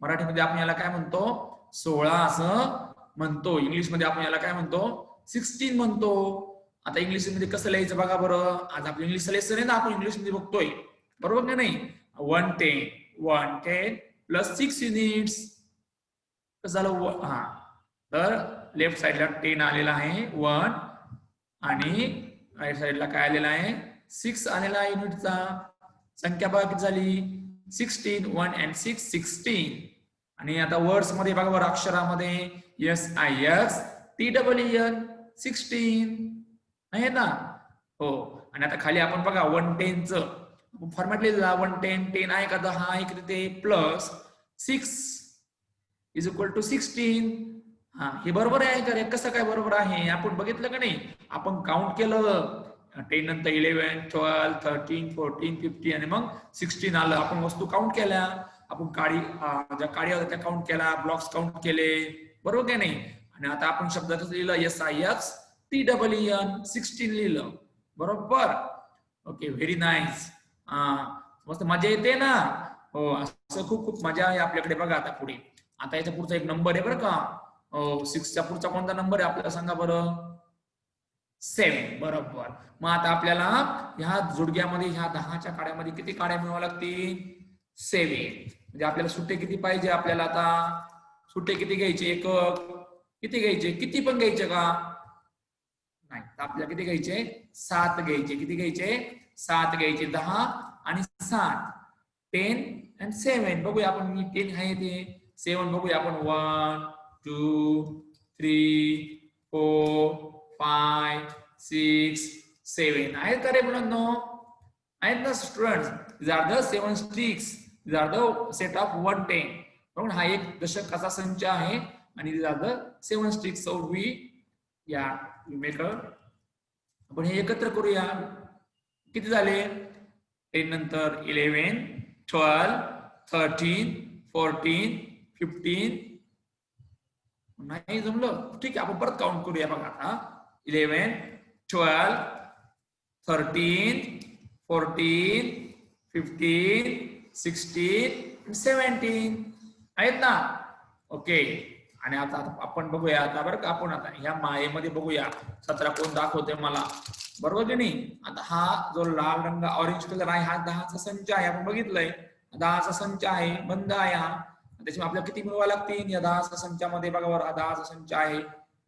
मराठीमध्ये आपण याला काय म्हणतो? 16 असं म्हणतो. इंग्लिशमध्ये आपण याला काय म्हणतो? 16 म्हणतो. आता इंग्लिशमध्ये कसं लिहायचं बघा बरं. आज आपलं इंग्लिश लेसन आहे ना, आपण इंग्लिशमध्ये बघतोय, बरोबर की नाही? 110 प्लस 6 युनिट्स. कसं झालं? हा, तर लेफ्ट साइडला 10 आलेला आहे 1 आणि राईट साइडला काय आलेला आहे? 6 आलेला आहे युनिटचा. संख्या बघा किती झाली? 16. 1 and 6 16. आणि आता वर्ड्स मध्ये बघा बरं, अक्षरामध्ये SIXTEEN 16 आहे ना? हो. आणि आता खाली आपण बघा 110 च फॉर्मॅट लिहिला. 110 10 आहे का? 10 आहे की ते प्लस 6 इज इक्वल टू 16. हा, हे बरोबर आहे का रे? कसं काय बरोबर आहे? आपण बघितलं का नाही? आपण काउंट केलं. 10 नंतर 11 12 13 14 15 आणि मग 16 आलं. आपण वस्तू काउंट केल्या. आपण ज्या काळी होत्या त्या काउंट केल्या, ब्लॉक्स काउंट केले, बरोबर की नाही? आणि आता आपण शब्दातच लिहिलं SIXTEEN 16 लिहिलं, बरोबर. Okay, very nice. मस्त मजा येते ना? हो, असं खूप खूप मजा आहे आपल्याकडे. बघा आता पुढे, आता याच्या पुढचा एक नंबर आहे बरं का. 6 चा पुढचा कोणता नंबर आहे आपल्याला सांगा बरं? 7, बरोबर. मग आता आपल्याला ह्या जोडग्यामध्ये, ह्या 10च्या काड्यामध्ये किती काड्या मिळवाव्या लागतील? 7. म्हणजे आपल्याला सुट्टे किती पाहिजे? आपल्याला आता सुट्टे किती घ्यायचे? एकक किती घ्यायचे? किती पण घ्यायचे का? नाही, तर आपल्याला किती घ्यायचे? 7 घ्यायचे. किती घ्यायचे? 7 घ्यायचे. 10 आणि 7 10 and 7. बघूया आपण, मी 10 आहे ते 7 बघूया आपण. 1 2 3 4 5 6 7 आहेत का रे मुलांनो? आहेत ना students? These are the 7 sticks. These are the set of 110. बरोबर. हा एक दशकाचा संच आहे आणि these are the 7 sticks. So we make a, आपण हे एकत्र करूया. किती झाले? 10 नंतर 11 12 13 14 15. नाही जमलं, ठीक आहे, आपण परत काउंट करूया. बघा आता 11 12 13 14 15 16 17 आहेत ना? ओके, आणि आता आपण बघूया आता बरं का, आपण आता ह्या मायेमध्ये बघूया 17 कोण दाखवते मला, बरोबर की नाही. आता हा जो लाल रंग ऑरेंज कलर आहे हा 10चा संच आहे, आपण बघितलंय 10चा संच आहे, बंद आहे हा. त्याच्यामुळे आपल्याला किती मिळवा लागतील या 10च्या संचामध्ये, बघा बरं हा 10चा संच आहे,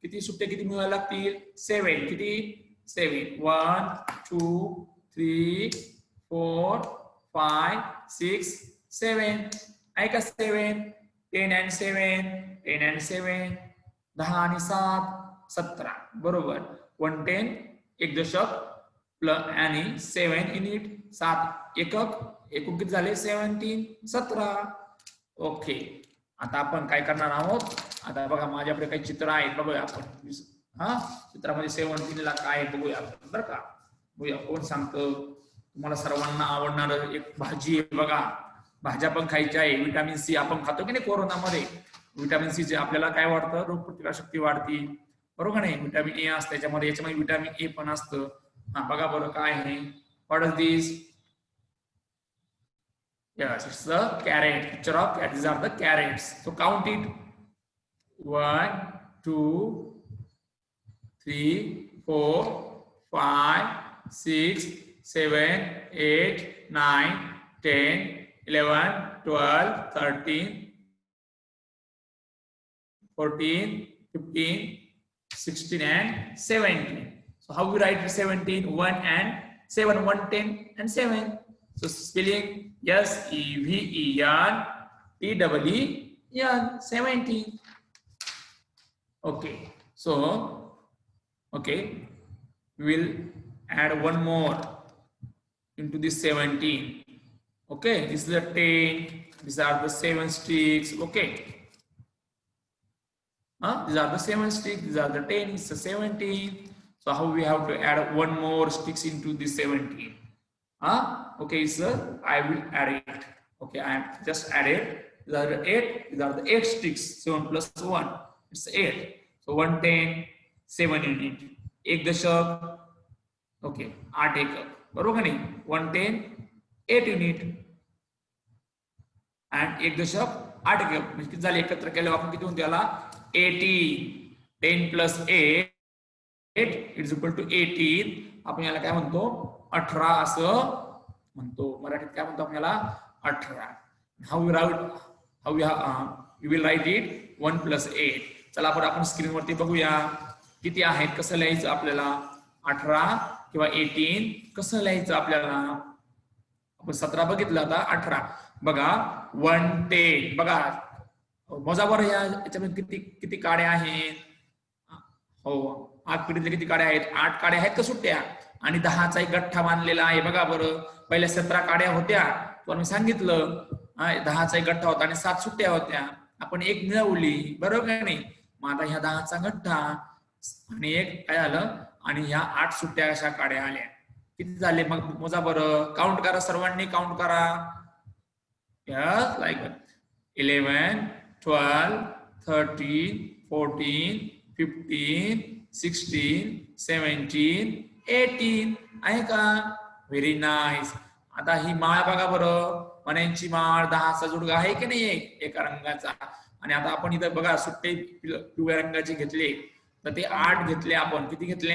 किती सुट्टे किती मिळवायला लागतील 7, किती 7, 1 2 3 4 5 6 7 आहे का 7, 10 and 7 10 and 7 10 आणि 7 17 बरोबर. 110 एक दशक प्लस आणि 7 युनिट 7 एकक, एकूण किती झाले 17 17. ओके, आता आपण काय करणार आहोत, आता बघा माझ्याकडे काही चित्र आहेत बघूया आपण. हा चित्रामध्ये 17 ला काय बघूया आपण बरं का. बघूया कोण सांगतं. तुम्हाला सर्वांना आवडणार एक भाजी आहे बघा, भाज्या पण खायच्या आहे. विटामिन सी आपण खातो की नाही कोरोनामध्ये, विटामिन सी चे आपल्याला काय वाटतं रोगप्रतिकारक शक्ती वाढती, बरोबर नाही. विटामिन ए असतं त्याच्यामध्ये, याच्यामध्ये विटामिन ए पण असतं. हा बघा बरं काय आहे, what is this. Yes, it's the carrot. Picture of carrot. These are the carrots. So count it. 1, 2, 3, 4, 5, 6, 7, 8, 9, 10, 11, 12, 13, 14, 15, 16, and 17. So how we write 17? 1 and 7. 1, 10, and 7. So spelling SEVEN TEEN 17. Okay. So okay, we will add one more into this 17. Okay, this is the 10. These are the 7 sticks. Okay. These are the 7 sticks. These are the 10. It's the 17. So how we have to add one more sticks into this 17? Okay, sir, I will add it. Okay, I am just added. These are the 8. These are the 8 sticks. 7 plus 1. It's 8. So 110, 7 unit. एक दशक. Okay, 8 एकक. बरोबर नाही. 110, 8 unit. And एक दशक 8 एकक. म्हणजे किती झाले एकत्र केल्यावर आपण किती होऊन त्याला 18. 10 plus 8 is equal to 18. आपण याला काय म्हणतो 18 असं म्हणतो. मराठीत काय म्हणतो आपण याला 18. How we will write it 1 plus 8. चला आपण स्क्रीनवरती बघूया किती आहेत, कसं लिहायचं आपल्याला 18 किंवा 18 कसं लिहायचं आपल्याला. आपण 17 बघितलं, आता 18 बघा. 110 बघा, मोजा बरं याच्यामध्ये किती काड्या आहेत. हो, 8 पिढीतले किती काड्या आहेत, 8 काड्या आहेत का सुट्ट्या, आणि 10चा एक गठ्ठा बांधलेला आहे बघा बरं. पहिल्या 17 काड्या होत्या पण मी सांगितलं 10चा एक गठ्ठा होता आणि 7 सुट्ट्या होत्या, आपण एक मिळवली बरोबर का नाही. मग आता ह्या 10चा गठ्ठा आणि एक काय झालं, आणि ह्या 8 सुट्ट्या अशा काड्या आल्या, किती झाले मग मोजा बरं. काउंट करा, सर्वांनी काउंट करा. यस, लाईक 11, 12, 13, 14, 15, 16, 17, 18 आहे का. Very nice. आता ही माळ बघा बरं, मण्यांची माळ 10चा जुडगा आहे की नाही एका रंगाचा. आणि आता आपण इथं बघा सुट्टे पिवळ्या रंगाचे घेतले, तर ते 8 घेतले आपण. किती घेतले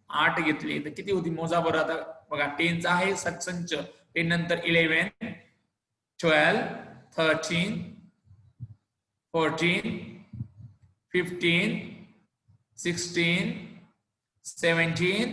8 घेतले, तर किती होती मोजा बरं. आता बघा 10चा आहे संच, 10 नंतर 11, 12, 13, 14, 15, 16, 17,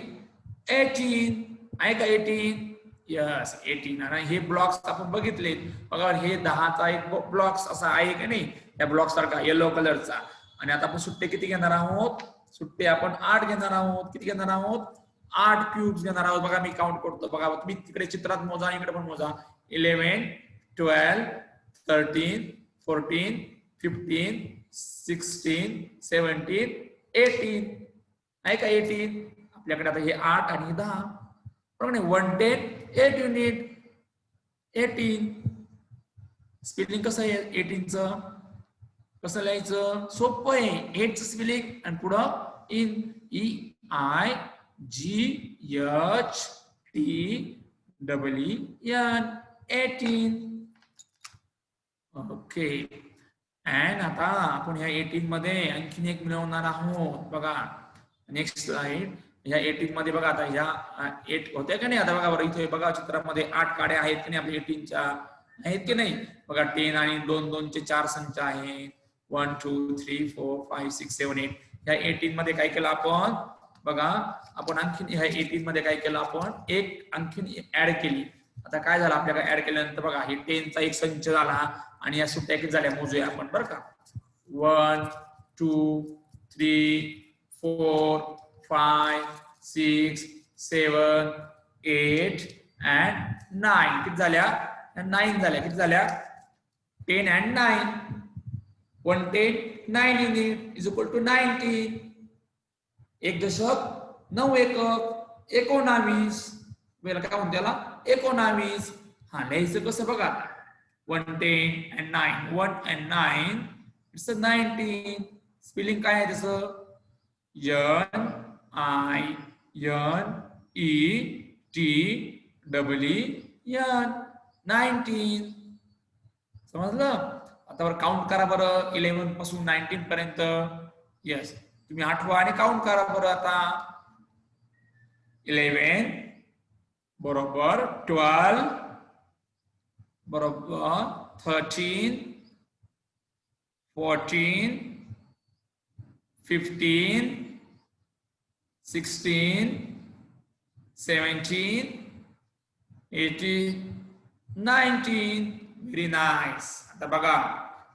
18 आहे का 18. यस 18. आणि हे ब्लॉक्स आपण बघितले बघा, हे 10चा एक ब्लॉक्स असा आहे की नाही, या ब्लॉक सारखा येलो कलरचा. आणि आता आपण सुट्टे किती घेणार आहोत, सुट्टे आपण 8 घेणार आहोत. किती घेणार आहोत 8 क्यूब्स घेणार आहोत. बघा मी काउंट करतो, बघा तुम्ही तिकडे चित्रात मोजा, इकडे पण मोजा. 11, 12, 13, 14, 15, 16, 17, 18 आहे का 18. आपल्याकडे आता हे 8 आणि 10 बरोबर नाही. 110, 8 युनिट 18. स्पेलिंग कसं आहे 18चं, कसं लिहायचं, सोपं आहे. 8चं स्पेलिंग आणि पुढं इन, EIGHTEEN 18. Okay, अँड आता आपण ह्या 18 मध्ये आणखीन एक मिळवणार आहोत बघा. Next slide. ह्या 18 मध्ये बघा आता ह्या 8 होत्या का नाही. आता बघा बरं इथे बघा चित्रामध्ये 8 काड्या आहेत की नाही आपल्या 18च्या, आहेत की नाही. बघा 10 आणि 2 2 चे 4 संच आहेत. 1 2 3 4 5 6 7 8. ह्या 18 मध्ये काय केलं आपण बघा. आपण आणखीन ह्या 18 मध्ये काय केलं आपण एक आणखीन ऍड केली. आता काय झालं आपल्याला ऍड केल्यानंतर बघा हे 10 चा एक संच झाला आणि या सुट्ट्या किती झाल्या मोजूया आपण बरं का. 1 2 3 4 5 6 7 8 and 9. किती झाल्या 9 झाल्या. किती झाल्या 10 and 9. 110 9 unit is equal to 90. एक दशक 9 एकक 19. वेळेला काय म्हणतो त्याला 19. हा लिहायचं कसं बघा. 110 and 9 1 and 9 इट्स 19. स्पेलिंग काय आहे त्याचं NINETEEN 19. समजलं. आता बरं काउंट करा बरं 11 पासून 19 पर्यंत. यस तुम्ही आठवा आणि काउंट करा बरं आता. 11 बरोबर 12 बरोबर 13 14 15 16 17 18 19. Very nice. आता बघा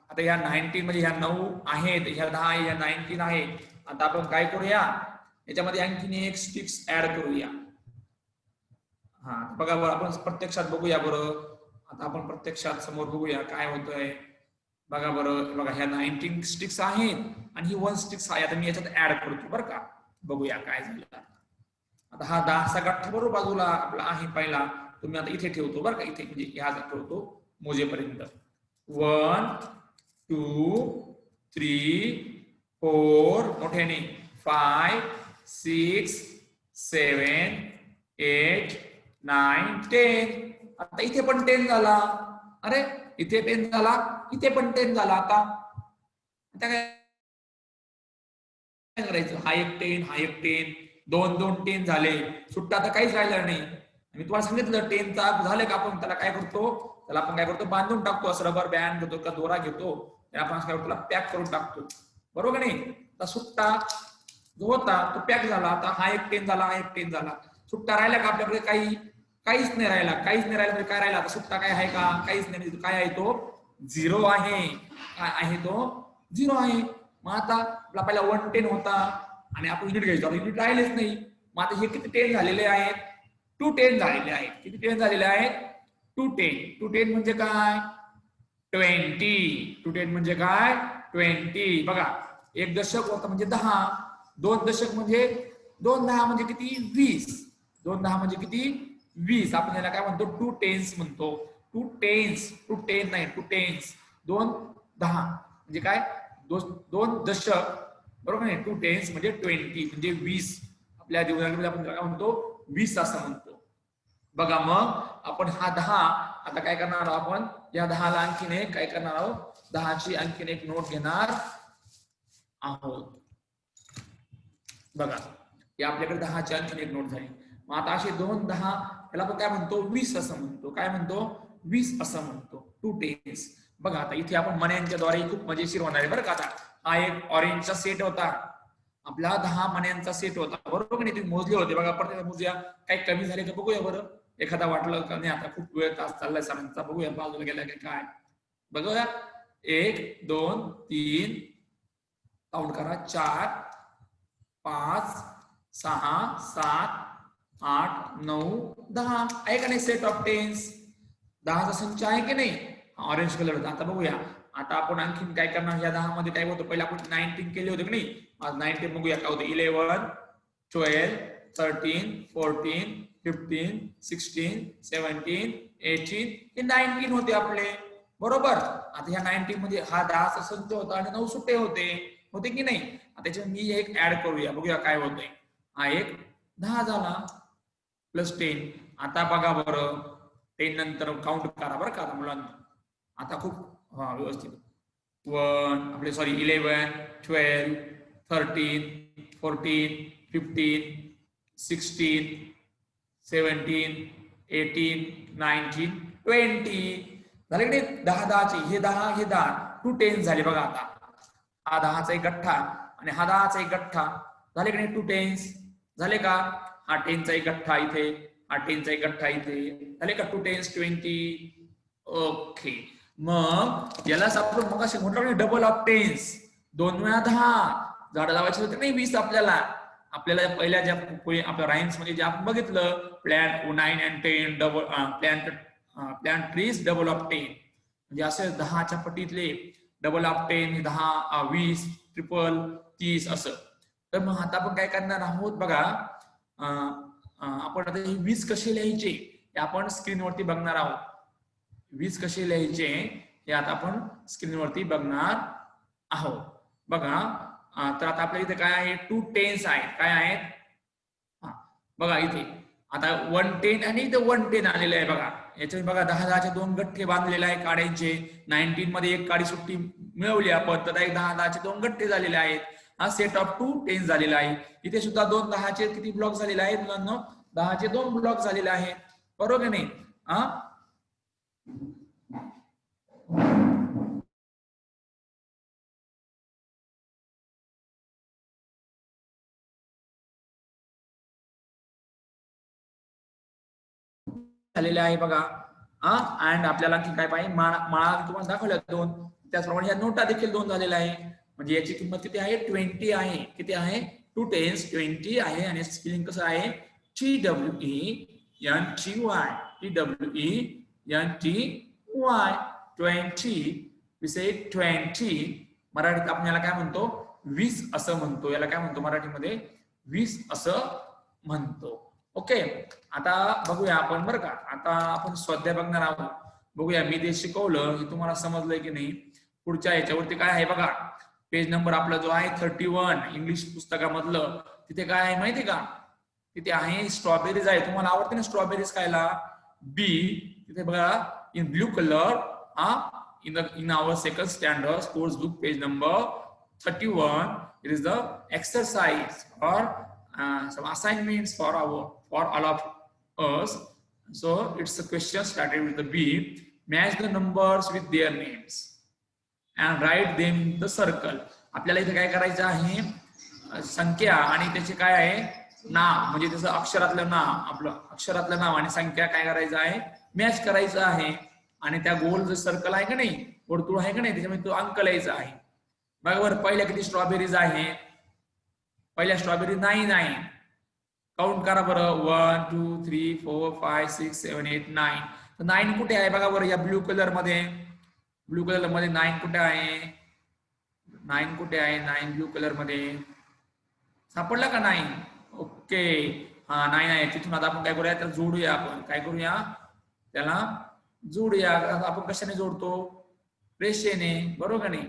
आता ह्या 19 मध्ये ह्या 9 आहेत, ह्या 10 आहे, ह्या 19 आहे. आता आपण काय करूया याच्यामध्ये आणखीन एक स्टिक्स ऍड करूया. हा बघा बरं आपण प्रत्यक्षात बघूया बरं. आता आपण प्रत्यक्षात समोर बघूया काय होतंय. बघा बरं बघा ह्या 19 स्टिक्स आहेत आणि ही 1 स्टिक्स आहे. आता मी याच्यात ऍड करतो बरं का. बघूया काय झालं. आता हा 10चा गठ्ठा बरोबर बाजूला आपला आहे पहिला. तुम्ही आता इथे ठेवतो बरं का. इथे म्हणजे ह्या ठेवतो मोजेपर्यंत. 1 2 3 4 मोठ्याने 5 6 7 8 9 10. आता इथे पण 10 झाला. अरे इथे 10 झाला, इथे पण 10 झाला. आता काय करायचं. हा एक 10 हा एक 10 2 2 10 झाले. सुट्टा आता काहीच राहिलं नाही. मी तुम्हाला सांगितलं 10 चा झालं का आपण त्याला काय करतो. त्याला आपण काय करतो बांधून टाकतो. असं रबर बँड घेतो का दोरा घेतो त्याला आपण काय करतो पॅक करून टाकतो. बरोबर नाही. आता सुट्टा जो होता तो पॅक झाला. आता हा एक 10 झाला, हा एक 10 झाला. सुट्टा राहिला का आपल्याकडे काहीच नाही राहिला. काहीच नाही राहिला म्हणजे काय राहिला. आता सुट्टा काय आहे का काहीच नाही. काय आहे तो 0 आहे. काय आहे तो 0 आहे. मग आता आपला पहिला 110 होता आणि आपण युनिट घ्यायचो. युनिट राहिलेच नाही. मग आता हे किती 10 झालेले आहेत 210 झालेले आहेत. किती 10 झालेले आहेत 210. 210 म्हणजे काय 20. 210 म्हणजे काय 20. बघा एक दशक होता म्हणजे 10. 2 दशक म्हणजे 2 10 म्हणजे किती 20. 2 10 म्हणजे किती 20. आपण याला काय म्हणतो 2 टेन्स म्हणतो. 2 टेन्स 2 10 नाही 2 टेन्स. 2 10 म्हणजे काय 2 दशक बरोबर नाही. 2 टेन्स म्हणजे 20 म्हणजे 20. आपल्या जीवनामध्ये आपण काय म्हणतो 20 असं म्हणतो. बघा मग आपण हा 10 आता काय करणार आहोत. आपण या 10ला आणखीन एक काय करणार आहोत. 10ची आणखीन एक नोट घेणार आहोत. बघा या आपल्याकडे 10ची आणखीन एक नोट झाली. मग आता असे 2 10 त्याला आपण काय म्हणतो 20 असं म्हणतो. काय म्हणतो 20 असं म्हणतो. 2 टेन्स. बघा आता इथे आपण मण्यांच्या द्वारे खूप मजेशीर होणार आहे बरं का. आता हा एक ऑरेंजचा सेट होता. आपला 10 मण्यांचा सेट होता बरोबर नाही. तुम्ही मोजले होते बघा. परत मोजूया काही कमी झाले तर बघूया बरं. एखादा वाटलं का नाही आता खूप वेळ तास चाललाय सरांचा. बघूया बाजूला गेला काय बघूया. 1 2 3 काउंट करा 4 5 6 7 8 9 10 आहे का नाही. सेट ऑफ टेन्स 10चा संच आहे की नाही. ऑरेंज कलर होता. आता बघूया. आता आपण आणखीन काय करणार. या 10 मध्ये काय होतं पहिले आपण 19 केले होते की नाही. आज 19 बघूया काय होतं. 11 12 13 14 15 16 17 18 हे 19 होते आपले बरोबर. आता ह्या 19 मध्ये हा 10चा संच होता आणि 9 सुट्टे होते की नाही. आता त्याच्यात मी एक ऍड करूया बघूया काय होतंय. हा एक 10 झाला प्लस 10. आता बघा बरं 10 नंतर काउंट करा बरं का मुलांना. आता खूप व्यवस्थित 11, 12, 13, 14, 15, 16, 17, 18, 19, 20. झाले की नाही 10 हे 10 2 10 झाले बघा. आता हा 10चा एक गठ्ठा आणि हा 10चा एक गठ्ठा झाले की नाही 2 10 झाले का. हा 10चा एक गठ्ठा इथे, हा 10चा एक गठ्ठा इथे झाले का. 2 10 20. ओके. मग यालाच आपण मग असे म्हटलं डबल ऑफ 10. 2 वेळा 10 झाडं लावायचे होते नाही 20. आपल्याला पहिल्या ज्या आपल्या राईम्स मध्ये जे आपण बघितलं plant 9 and 10 double plant trees double of 10 म्हणजे असे 10च्या पटीतले डबल ऑफ 10 10 20 ट्रिपल 30 असं. तर मग आता आपण काय करणार आहोत बघा. आपण आता हे 20 कसे लिहायचे हे आपण स्क्रीनवरती बघणार आहोत. 20 कसे लिहायचे हे आता आपण स्क्रीनवरती बघणार आहोत बघा. तर आता आपल्या इथे काय आहे 2 10s आहेत. काय आहेत बघा इथे आता 1 10 आणि इथे 1 10 आलेलं आहे बघा. याच्यात बघा 10 चे 2 गठ्ठे बांधलेले आहे काड्यांचे. 19 मध्ये एक काडी सुट्टी मिळवली आपण तर 10 चे 2 गठ्ठे झालेले आहेत. हा सेट ऑफ 2 10 झालेला आहे. इथे सुद्धा 2 10 किती ब्लॉक झालेले आहेत मुलांना 10 चे 2 ब्लॉक झालेले आहेत. बरोबर नाही. झालेले आहे बघा. अँड आपल्याला आणखी काय पाहिजे माळा तुम्हाला दाखवल्या 2. त्याचप्रमाणे ह्या नोटा देखील 2 झालेल्या आहे. म्हणजे याची किंमत किती आहे 20 आहे. किती आहे 2 10s 20 आहे. आणि स्पेलिंग कसं आहे TWENTY TWENTY 20. विषय 20 मराठीत आपण याला काय म्हणतो 20 असं म्हणतो. याला काय म्हणतो मराठीमध्ये 20 असं म्हणतो. ओके. आता बघूया आपण बरं का. आता आपण स्वाध्याय बघणार आहोत. बघूया मी ते शिकवलं हे तुम्हाला समजलंय की नाही. पुढच्या याच्यावरती काय आहे बघा. पेज नंबर आपला जो आहे 31 इंग्लिश पुस्तकामधलं तिथे काय आहे माहिती का. तिथे आहे स्ट्रॉबेरीज आहे. तुम्हाला आवडते ना स्ट्रॉबेरीज खायला. बी तिथे बघा in blue colour in our second standard course book page number 31 it is the exercise or some assignments for all of us. So it's a question started with the B. Match the numbers with their names and write them in the circle. आपल्याला इथे काय करायचं आहे संख्या आणि त्याचे काय आहे नाव म्हणजे त्याचं अक्षरातलं नाव आपलं अक्षरातलं नाव आणि संख्या काय करायचं आहे मॅच करायचं आहे. आणि त्या गोल जो सर्कल आहे का नाही वर्तुळ आहे का नाही त्याच्यामध्ये तो अंक लिहायचा आहे. बरोबर. पहिल्या किती स्ट्रॉबेरीज आहेत. पहिल्या स्ट्रॉबेरी 9 आहे. काउंट करा बरं 1 2 3 4 5 6 7 8 9. तर 9 कुठे आहे बघा बरं. या ब्लू कलर मध्ये 9 कुठे आहे 9 कुठे आहे 9 ब्लू कलर मध्ये सापडला का 9. ओके. हा 9 आहे. तिथून आता आपण काय करूया त्याला जोडूया. आपण काय करूया त्याला जोडूया. आपण कशाने जोडतो रेषेने. बरोबर नाही.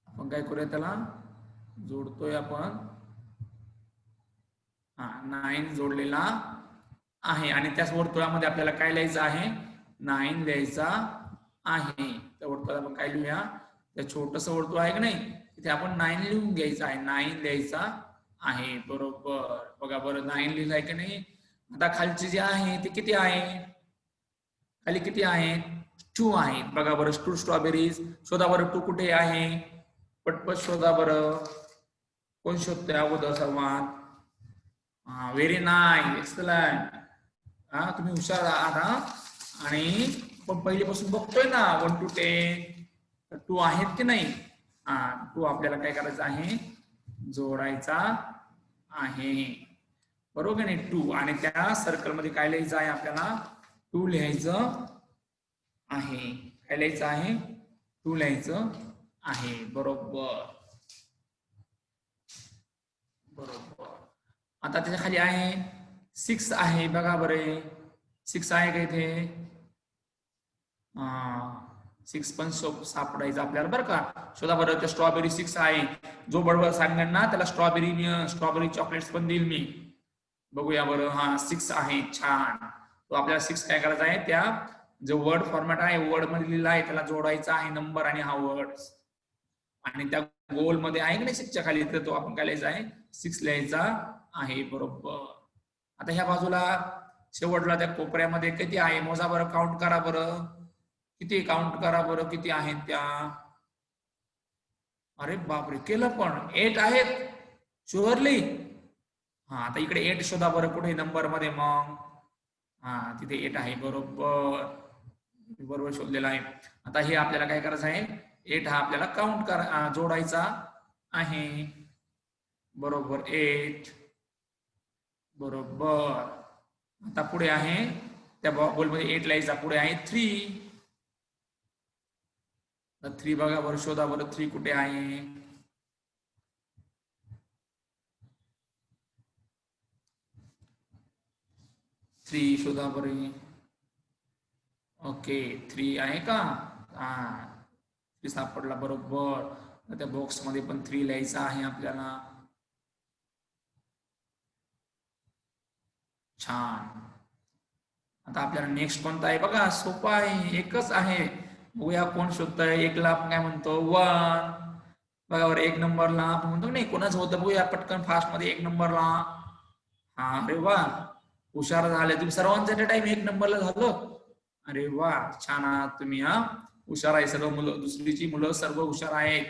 आपण काय करूया त्याला जोडतोय आपण. 9 जोडलेला आहे आणि त्याच वर्तुळामध्ये आपल्याला काय लिहायचं आहे 9 लिहायचा आहे. त्या वर्तुळात आपण काय लिहूया त्या छोटस वर्तुळ आहे की नाही तिथे आपण 9 लिहून घ्यायचं आहे. 9 लिहायचा आहे. बरोबर. बघा बरं 9 लिहिलं आहे की नाही. आता खालची जे आहे ते किती आहे खाली किती आहेत 2 आहेत. बघा बरं 2 स्ट्रॉबेरीज. शोधा बरं 2 कुठे आहे पटपट शोधा बरं. कोण शोधतोय अगोदर सर्वात. Very nice excellent. तुम्ही हुशार आहात आणि पण पहिल्यापासून बघतोय ना 1 to 10 तर 2 आहेत की नाही. 2 आपल्याला काय करायचं आहे जोडायचा आहे. बरोबर नाही 2 आणि त्या सर्कल मध्ये काय लिहायचं आहे आपल्याला 2 लिहायचं आहे. काय लिहायचं आहे 2 लिहायचं आहे. बरोबर. बरोबर. आता त्याच्या खाली आहे 6 आहे. बघा बरे 6 आहे का इथे 6 पण सापडायचं आपल्याला बरं का. शोधा बरं. त्या स्ट्रॉबेरी 6 आहे. जो बरोबर सांगणार ना त्याला स्ट्रॉबेरी चॉकलेट्स पण देईल मी. बघूया बरं. 6 आहे. छान. तो आपल्याला 6 काय करायचं आहे त्या जो वर्ड फॉर्मॅट आहे वर्ड मध्ये लिहिला आहे त्याला जोडायचा आहे नंबर आणि हा वर्ड, आणि त्या गोल मध्ये आहे की नाही 6च्या खाली, तर तो आपण काय लिहायचा आहे 6 लिहायचा आहे. बरोबर. आता ह्या बाजूला शेवटला त्या कोपऱ्यामध्ये किती आहे मोजा बरं, काउंट करा बरं, किती काउंट करा बरं, किती आहेत त्या. अरे बापरे, केलं पण 8 आहेत शुअरली. हा आता इकडे 8 शोधा बरं कुठे नंबर मध्ये मग. हा तिथे 8 आहे. बरोबर बरोबर शोधलेला आहे. आता हे आपल्याला काय करायचं आहे 8 हा आपल्याला काउंट करा जोडायचा आहे. बरोबर 8. बरोबर. आता पुढे आहे त्या बॉल मध्ये 8 लिहायचा, पुढे आहे 3. 3 बघा बरं, शोधा बरं 3 कुठे आहे. थ्री शोधा बरं. ओके 3 आहे का. हा 3 सापडला. बरोबर. त्या बॉक्स मध्ये पण 3 लिहायचा आहे आपल्याला. छान. आता आपल्याला नेक्स्ट कोणता आहे बघा, सोपा आहे, एकच आहे. बघूया कोण शोधतंय. 1 ला आपण काय म्हणतो 1. बघा बरं 1 नंबरला आपण म्हणतो नाही कोणाच होतं, बघूया पटकन फास्ट मध्ये 1 नंबरला. हा अरे वा हुशार झाले तुम्ही, सर्वांचा टाइम 1 नंबरला झालं. अरे वा छान आहात तुम्ही. हा हुशार आहे सर्व मुलं, दुसरीची मुलं सर्व हुशार आहेत.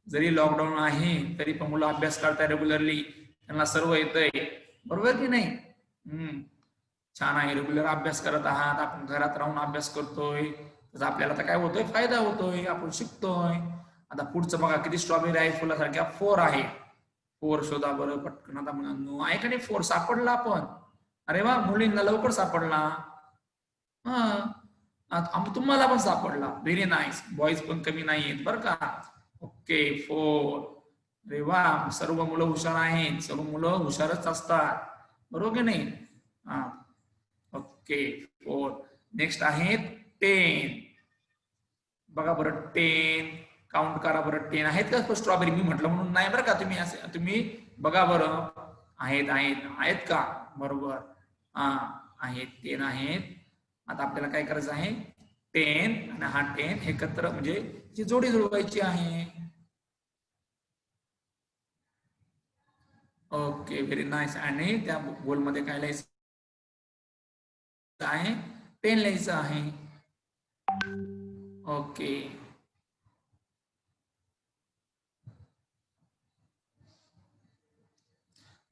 जरी लॉकडाऊन आहे तरी पण मुलं अभ्यास करताय रेग्युलरली, त्यांना सर्व येतंय. बरोबर की नाही. छान आहे. रेग्युलर अभ्यास करत आहात. आपण घरात राहून अभ्यास करतोय, त्याचा आपल्याला तर काय होतोय फायदा होतोय, आपण शिकतोय. आता पुढचं बघा किती स्ट्रॉबेरी आहे फुलासारख्या. 4 आहे. 4 शोधा बरं पटकन. आता मुलांनो आहे का नाही 4 सापडला आपण. अरे वा मुलींना लवकर सापडला. हा तुम्हाला पण सापडला. Very nice. बॉईज पण कमी नाहीयेत बरं का. ओके 4. अरे वा सर्व मुलं हुशार आहेत. सर्व मुलं हुशारच असतात. बरोबर की नाही. हा ओके 4. नेक्स्ट आहे 10. बघा बरं 10 काउंट करा बरं. 10 आहेत का स्ट्रॉबेरी. मी म्हटलं म्हणून नाही बरं का, तुम्ही असे तुम्ही बघा बरं. आहेत आहेत आहेत का. बरोबर हा आहेत 10 आहेत. आता आपल्याला काय करायचं आहे 10 आणि हा 10 एकत्र म्हणजे जोडी जुळवायची आहे. Okay very nice. आणि त्या गोल मध्ये काय लिहायचं आहे 10 लिहायचं आहे. ओके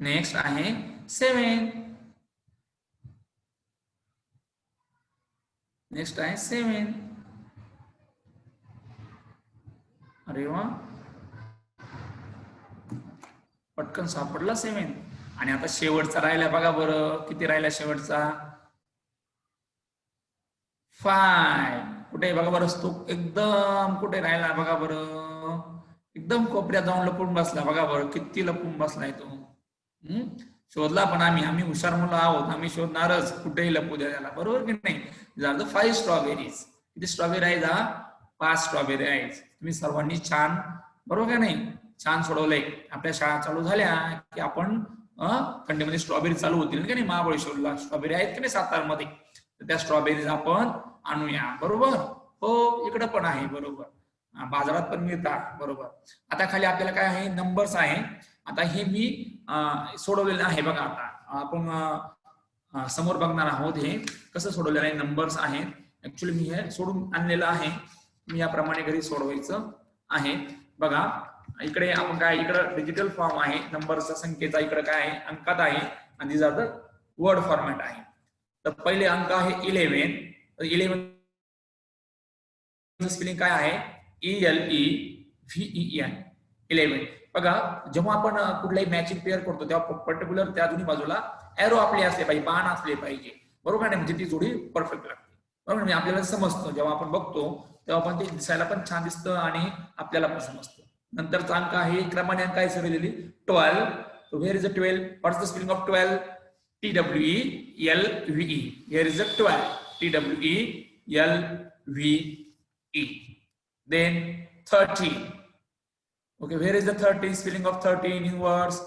नेक्स्ट आहे 7. नेक्स्ट आहे 7. अरे वा पटकन सापडला 7. आणि आता शेवटचा राहिला बघा बरं, किती राहिला शेवटचा 5. कुठे बघा बरं तो एकदम कुठे राहिला बघा बरं, एकदम कोपऱ्यात जाऊन लपून बसला. बघा बरं किती लपून बसलाय तो. शोधला पण आम्ही हुशार मुलं आहोत, आम्ही शोधणारच कुठेही लपू द्या त्याला. बरोबर की नाही. 5 स्ट्रॉबेरीज. किती स्ट्रॉबेरी आहे 5 स्ट्रॉबेरी आहेत. तुम्ही सर्वांनी छान बरोबर का नाही छान सोडवलंय. आपल्या शाळा चालू झाल्या की आपण थंडीमध्ये स्ट्रॉबेरी चालू होतील की नाही. महाबळेश्वरला स्ट्रॉबेरी आहेत की नाही सातारमध्ये, तर त्या स्ट्रॉबेरीज आपण आणूया. बरोबर हो इकडं पण आहे. बरोबर बाजारात पण मिळतात. बरोबर. आता खाली आपल्याला काय आहे नंबर्स आहे. आता हे मी सोडवलेलं आहे बघा. आता आपण समोर बघणार आहोत हे कसं सोडवलेलं आहे. नंबर्स आहेत. ऍक्च्युली मी हे सोडून आणलेलं आहे. मी याप्रमाणे घरी सोडवायचं आहे. बघा इकडे आपण काय इकडे डिजिटल फॉर्म आहे नंबरचा संख्येचा. इकडे काय आहे अंकात आहे आणि these are the word format आहे. तर पहिले अंक आहे 11. 11 स्पेलिंग काय आहे ELEVEN 11. बघा जेव्हा आपण कुठलाही मॅचिंग पेअर करतो तेव्हा पर्टिक्युलर त्या दोन्ही बाजूला एरो आपले असले पाहिजे, बाण असले पाहिजे. बरोबर नाही म्हणजे ती जोडी परफेक्ट लागते. बरोबर म्हणजे आपल्याला समजतं जेव्हा आपण बघतो तेव्हा पण ते दिसायला पण छान दिसतं आणि आपल्याला पण समजतं. नंतरचा अंक आहे क्रमाने अंक आहे सगळी 12. So here is a 12. What's the spelling of 12? TWELVE. Here is a 12. TWELVE. Then 13. Okay, where is the 13? Spelling of 13 in words.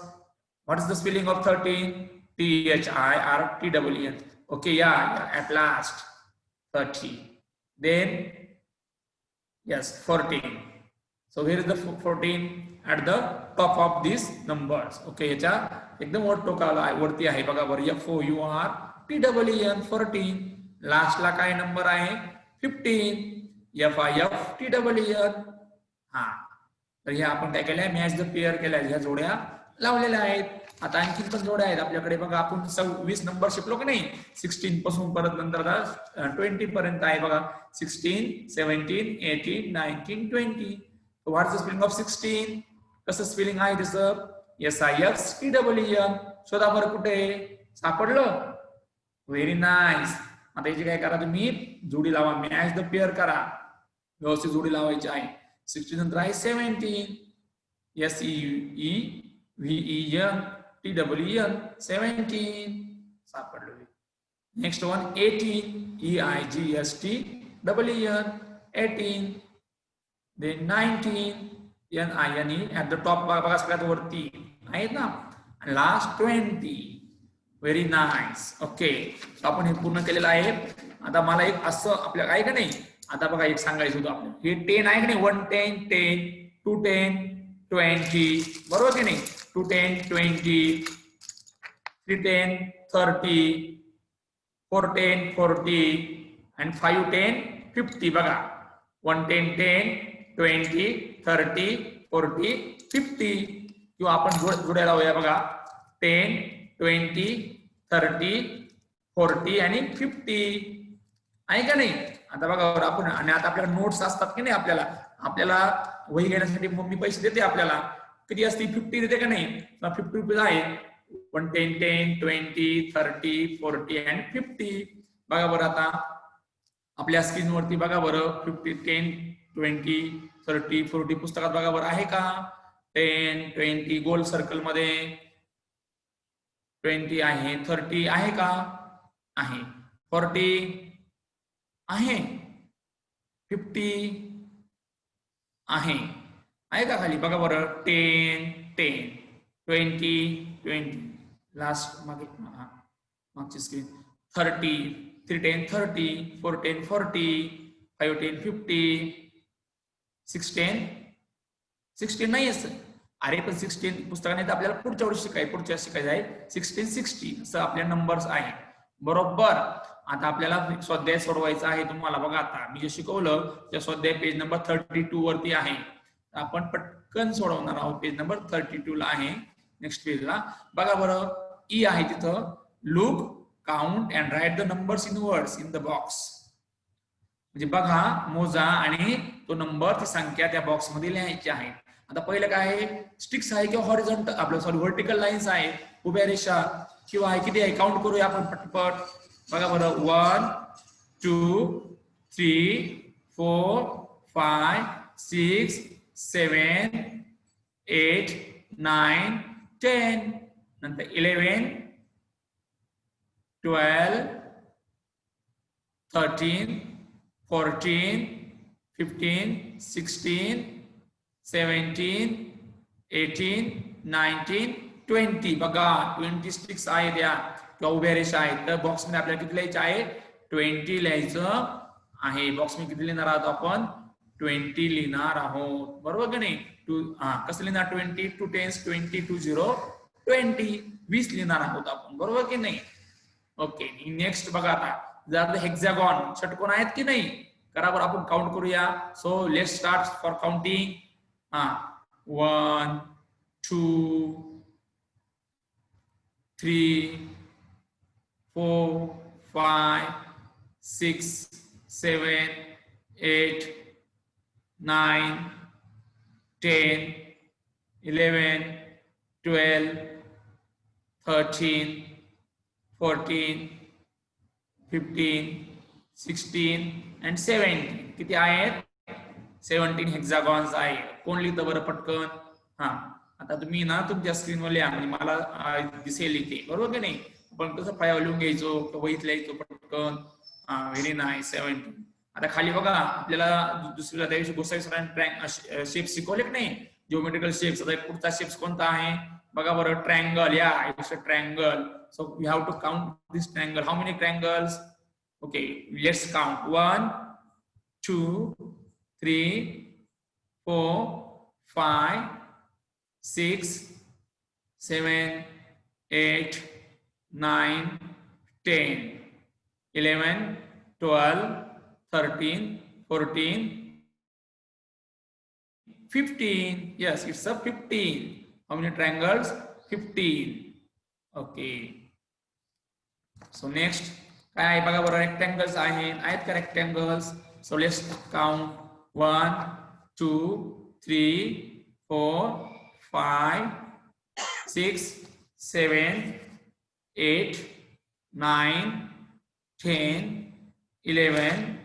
What is the spelling of 13? THIRTWEN. Okay, yeah, at last 30. then yes 14. So here is the 14 at the top of these numbers. Okay, याच्या एकदम वर टोकाला वरती आहे बघा वर FOURTEEN 14. लास्ट ला काय नंबर आहे 15. FIFTEEN. हा तर ह्या आपण काय केलंय मॅच द पेअर केलाय, ह्या जोड्या लावलेल्या आहेत. आता आणखी पण जोड्या आहेत आपल्याकडे बघा. आपण 20 नंबर शिकलो की नाही 16 पासून परत नंतर 20 पर्यंत आहे बघा. 16, 17, 18, 19, 20. What is the spelling of 16? कसं स्पेलिंग आहे त्याचं SIFTEEN. शोधा बरं कुठे सापडलं. Very nice. आता याची काय करा तुम्ही जोडी लावा, मॅच द पेअर करा, व्यवस्थित जोडी लावायची आहे. 16 नंतर आहे 17 SEVENTEEN 17 सापडलो. Next one 18 EIGSTEEN 18. then 19 NINE at the top बघा सगळ्यात वरती आहेत ना. आणि लास्ट 20. Very nice. ओके, आपण हे पूर्ण केलेलं आहे. आता मला एक असं आपल्या आहे का नाही, आता बघा एक सांगायचं होतं आपल्याला. हे 10 आहे की नाही 1 10 10 2 10 20 बरोबर की नाही. 2 10 20 3 10 30 4 10 40 and 5 10 50. बघा 1 10 10 20 30 40 50. किंवा आपण जोड्या लावूया बघा 10 20 30 40 आणि 50 आहे का नाही. आता बघा आपण आणि आता आपल्याला नोट्स असतात की नाही, आपल्याला वही घेण्यासाठी मम्मी पैसे देते आपल्याला. किती असते 50 देते का नाही. 50 रुपये आहे. 1 10 10 20 30 40 and 50. बघा बरं आता आपल्या स्क्रीन वरती बघा बरं 50 10 20 30 40 पुस्तकात बघा बरं आहे का. 10 20 गोल सर्कल मध्ये 20 आहे. 30 आहे का आहे. 40 आहे. 50 आहे का खाली बघा बरं. 10 10 20 20 लास्ट मागची स्क्रीन 30 3 10 30 4 10 40 5 10 50 6 10 16 नाही असं. अरे पण 16 पुस्तकाने तर आपल्याला पुढच्या वर्षी शिकायचं आहे 16 60 असं आपल्या नंबर्स आहे बरोबर. आता आपल्याला स्वाध्याय सोडवायचा आहे तुम्हाला. बघा आता मी जे शिकवलं त्या स्वाध्याय पेज नंबर 32 वरती आहे. आपण पटकन सोडवणार आहोत. पेज नंबर 32 ला आहे. नेक्स्ट पेजला बघा बरं ई आहे तिथं. Look count and write the numbers in words in the box. म्हणजे बघा मोजा आणि तो नंबर ती संख्या त्या बॉक्स मध्ये लिहायची आहे. आता पहिलं काय आहे स्टिक्स आहे किंवा हॉरिझॉन्टल आपलं व्हर्टिकल लाईन्स आहे उभ्या रेषा किंवा आहे किती आहे काउंट करूया आपण पटपट. बघा बरं 1 2 3 4 5 6 7 8 9 10 नंतर 11 12 13 14 15 16 17 18 19 20. बघा 20 स्टिक्स आहेत त्या किंवा उभ्या रेषा आहेत. तर बॉक्स मध्ये आपल्याला किती लिहायचं आहे 20 लिहायचं आहे. बॉक्स मध्ये किती लिहिणार आहोत आपण 20 लिहिणार आहोत बरोबर की नाही. कसं लिहिणार 20 2 10 20 2 0 20 20 लिहिणार आहोत आपण बरोबर की नाही. ओके नेक्स्ट बघा आता जर हेक्सागॉन षटकोन आहेत की नाही करा बरं आपण काउंट करूया. So let's start for counting. 1 2 3 4 5 6 7 8 9 10 11 12 13 14 15 16 and 17. किती आहेत 17 हेक्सागॉन्स आहे. कोण लिहितं बरं पटकन. आता तुम्ही ना तुमच्या स्क्रीनवर लिहा म्हणजे मला दिसेल इथे बरोबर की नाही. आपण कसं फायवर लिहून घ्यायचो वहीत लिहायचो पटकन. Very nice 17. आता खाली बघा आपल्याला दुसऱ्या दिवशी गोसावी सरांनी शेप्स शिकवले की नाही जिओमेट्रिकल शेप्स. आता पुढचा शेप्स कोणता आहे बघा बरं ट्रायंगल. या it's a triangle. So we have to count this triangle. How many triangles. Okay let's count 1 2, 3, 4, 5, 6, 7, 8, 9, 10, 11, 12, 13, 14, 15. Yes, it's a 15. How many triangles? 15. Okay. So next, काय आहे बघा बरं, रेक्टँगल्स आहेत का रेक्टँगल्स? So let's count 1, 2, 3, 4, 5, 6, 7, 8, 9, 10, 11,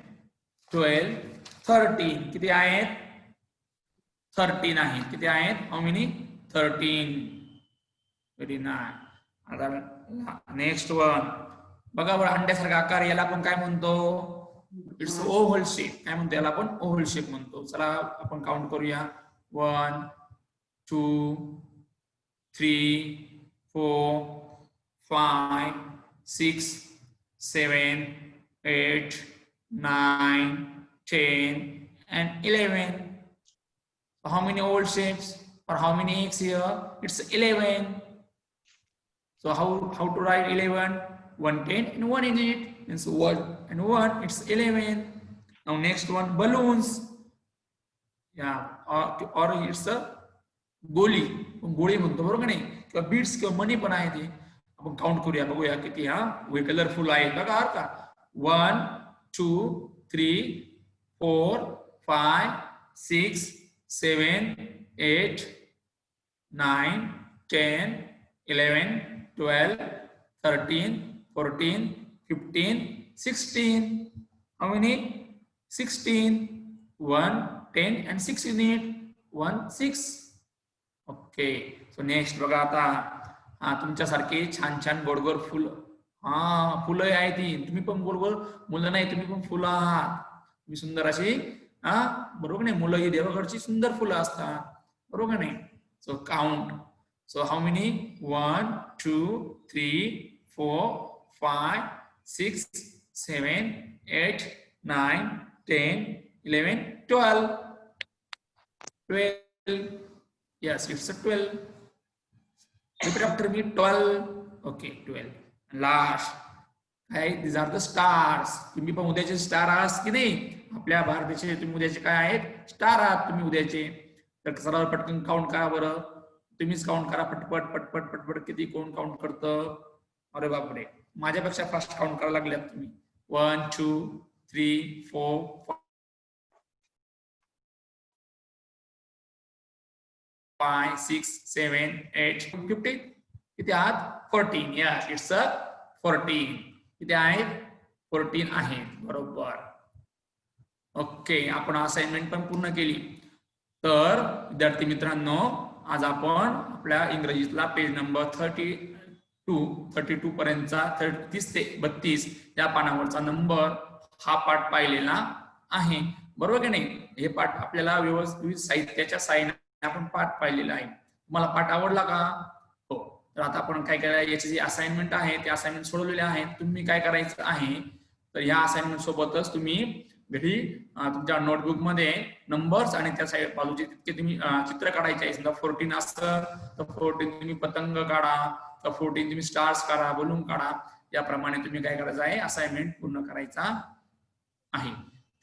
12, 13. किती आहेत? 13 आहेत. किती आहेत? How many? 13. Very nice. आता नेक्स्ट वन बघा बरं, अंड्यासारखा आकार, याला आपण काय म्हणतो? It's oval shape. काय म्हणतो याला आपण? ओव्हल शेप म्हणतो. चला आपण काउंट करूया. 1, 2, 3, 4, 5, 6, 7, 8, 9, 10 and 11. So how many oval shapes or how many eggs here? It's 11. So how to write 11? 1, 10 and 1 in it. It's 1 and 1. It's 11. Now next one, balloons. Yeah, or it's a गोली. गोळी म्हणतो बरोबर नाही, किंवा बीड्स किंवा मनी पण आहे ते. आपण काउंट करूया, बघूया किती. वे कलरफुल आहेत बघा बरं का. 1, 2, 3, 4, 5, 6, 7, 8, 9, 10, 11, 12, 13, 14, 15, 16. How many? 16. 1, 10 and 6 in it. 1, 6. Okay. So next बघा आता, तुमच्यासारखे छान छान गोडगोड फुलं. फुलं आहे ती. तुम्ही पण गोडगोड मुलं नाही, तुम्ही पण फुलं आहात. तुम्ही सुंदर अशी, बरोबर नाही, मुलं ही देवाकडची सुंदर फुलं असतात, बरोबर नाही. So count. So how many? 1, 2, 3, 4, 5, 6, 7, 8, 9, 10, 11, 12. 12. Yes, it's a 12. Repeat after me. 12. Okay, 12. And last. These are the stars. तुम्ही पण उद्याचे स्टार आहात की नाही? आपल्या भारताचे तुम्ही उद्याचे काय आहेत? स्टार आहात तुम्ही उद्याचे. तर सरळ पटकन काउंट करा बरं. तुम्हीच काउंट करा पटपट पटपट पटपट. किती कोण काउंट करतं? अरे बापरे, माझ्यापेक्षा फास्ट काउंट करायला लागल्यात तुम्ही. 1, 2, 3, 4, 5, 6, 7, 8, 15. किती आहात? 14. Yes, it's a 14. किती आहेत? 14 आहेत, बरोबर. ओके, आपण असाइनमेंट पण पूर्ण केली. तर विद्यार्थी मित्रांनो, आज आपण आपल्या इंग्रजीतला पेज नंबर 32 पर्यंतचा 30 ते 32 या पानावरचा नंबर हा पाठ पाहिलेला आहे, बरोबर की नाही? हे पाठ आपल्याला व्यवस्थित साहित्याच्या साहाय्याने आपण पाठ पाहिलेला आहे. तुम्हाला पाठ आवडला का? हो. तर आता आपण काय करायचं, याचे जे असाइनमेंट आहे ते असाइनमेंट सोडवलेले आहेत. तुम्ही काय करायचं आहे, तर या असाइनमेंट सोबतच तुम्ही घरी तुमच्या नोटबुक मध्ये नंबर्स आणि त्या साईड बाजूचे तितके तुम्ही चित्र काढायचे आहे. समजा 14 असतं तर 14 तुम्ही पतंग काढा, तर 14 तुम्ही स्टार्स काढा, बलून काढा. याप्रमाणे तुम्ही काय करायचं आहे, असाइनमेंट पूर्ण करायचा आहे.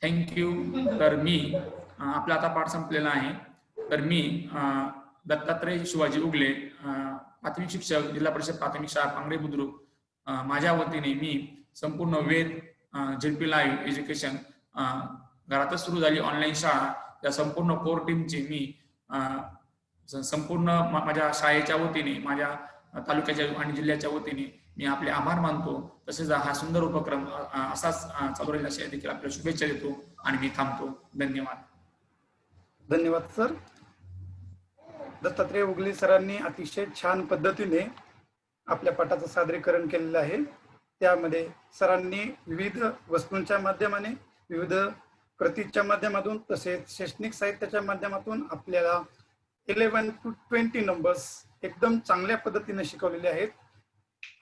थँक्यू. तर मी आपला आता पाठ संपलेला आहे. तर मी दत्तात्रय शिवाजी उगले, प्राथमिक शिक्षक, जिल्हा परिषद प्राथमिक शाळा पांगरे बुद्रुक, माझ्या वतीने मी संपूर्ण वेद झेडपी लाईव्ह एज्युकेशन घरातच सुरू झाली ऑनलाईन शाळा, या संपूर्ण कोर टीमचे मी संपूर्ण माझ्या शाळेच्या वतीने, माझ्या तालुक्याच्या आणि जिल्ह्याच्या वतीने मी आपले आभार मानतो. तसेच हा सुंदर उपक्रम असाच चालू राहील अशा देखील आपल्याला शुभेच्छा देतो आणि मी थांबतो. धन्यवाद.
धन्यवाद सर. दत्तात्रय उगले सरांनी अतिशय छान पद्धतीने आपल्या पाठाचं सादरीकरण केलेलं आहे. त्यामध्ये सरांनी विविध वस्तूंच्या माध्यमाने, विविध कृतीच्या माध्यमातून, तसेच शैक्षणिक साहित्याच्या माध्यमातून आपल्याला 11 to 20 नंबर्स एकदम चांगल्या पद्धतीने शिकवलेले आहेत.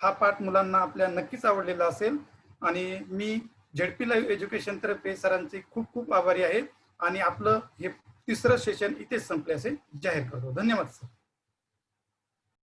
हा पाठ मुलांना आपल्या नक्कीच आवडलेला असेल आणि मी झेडपी लाईव्ह एज्युकेशन तर्फे सरांचे खूप खूप आभारी आहे आणि आपलं हे तिसरं सेशन इथेच संपले असे जाहीर करतो. धन्यवाद सर.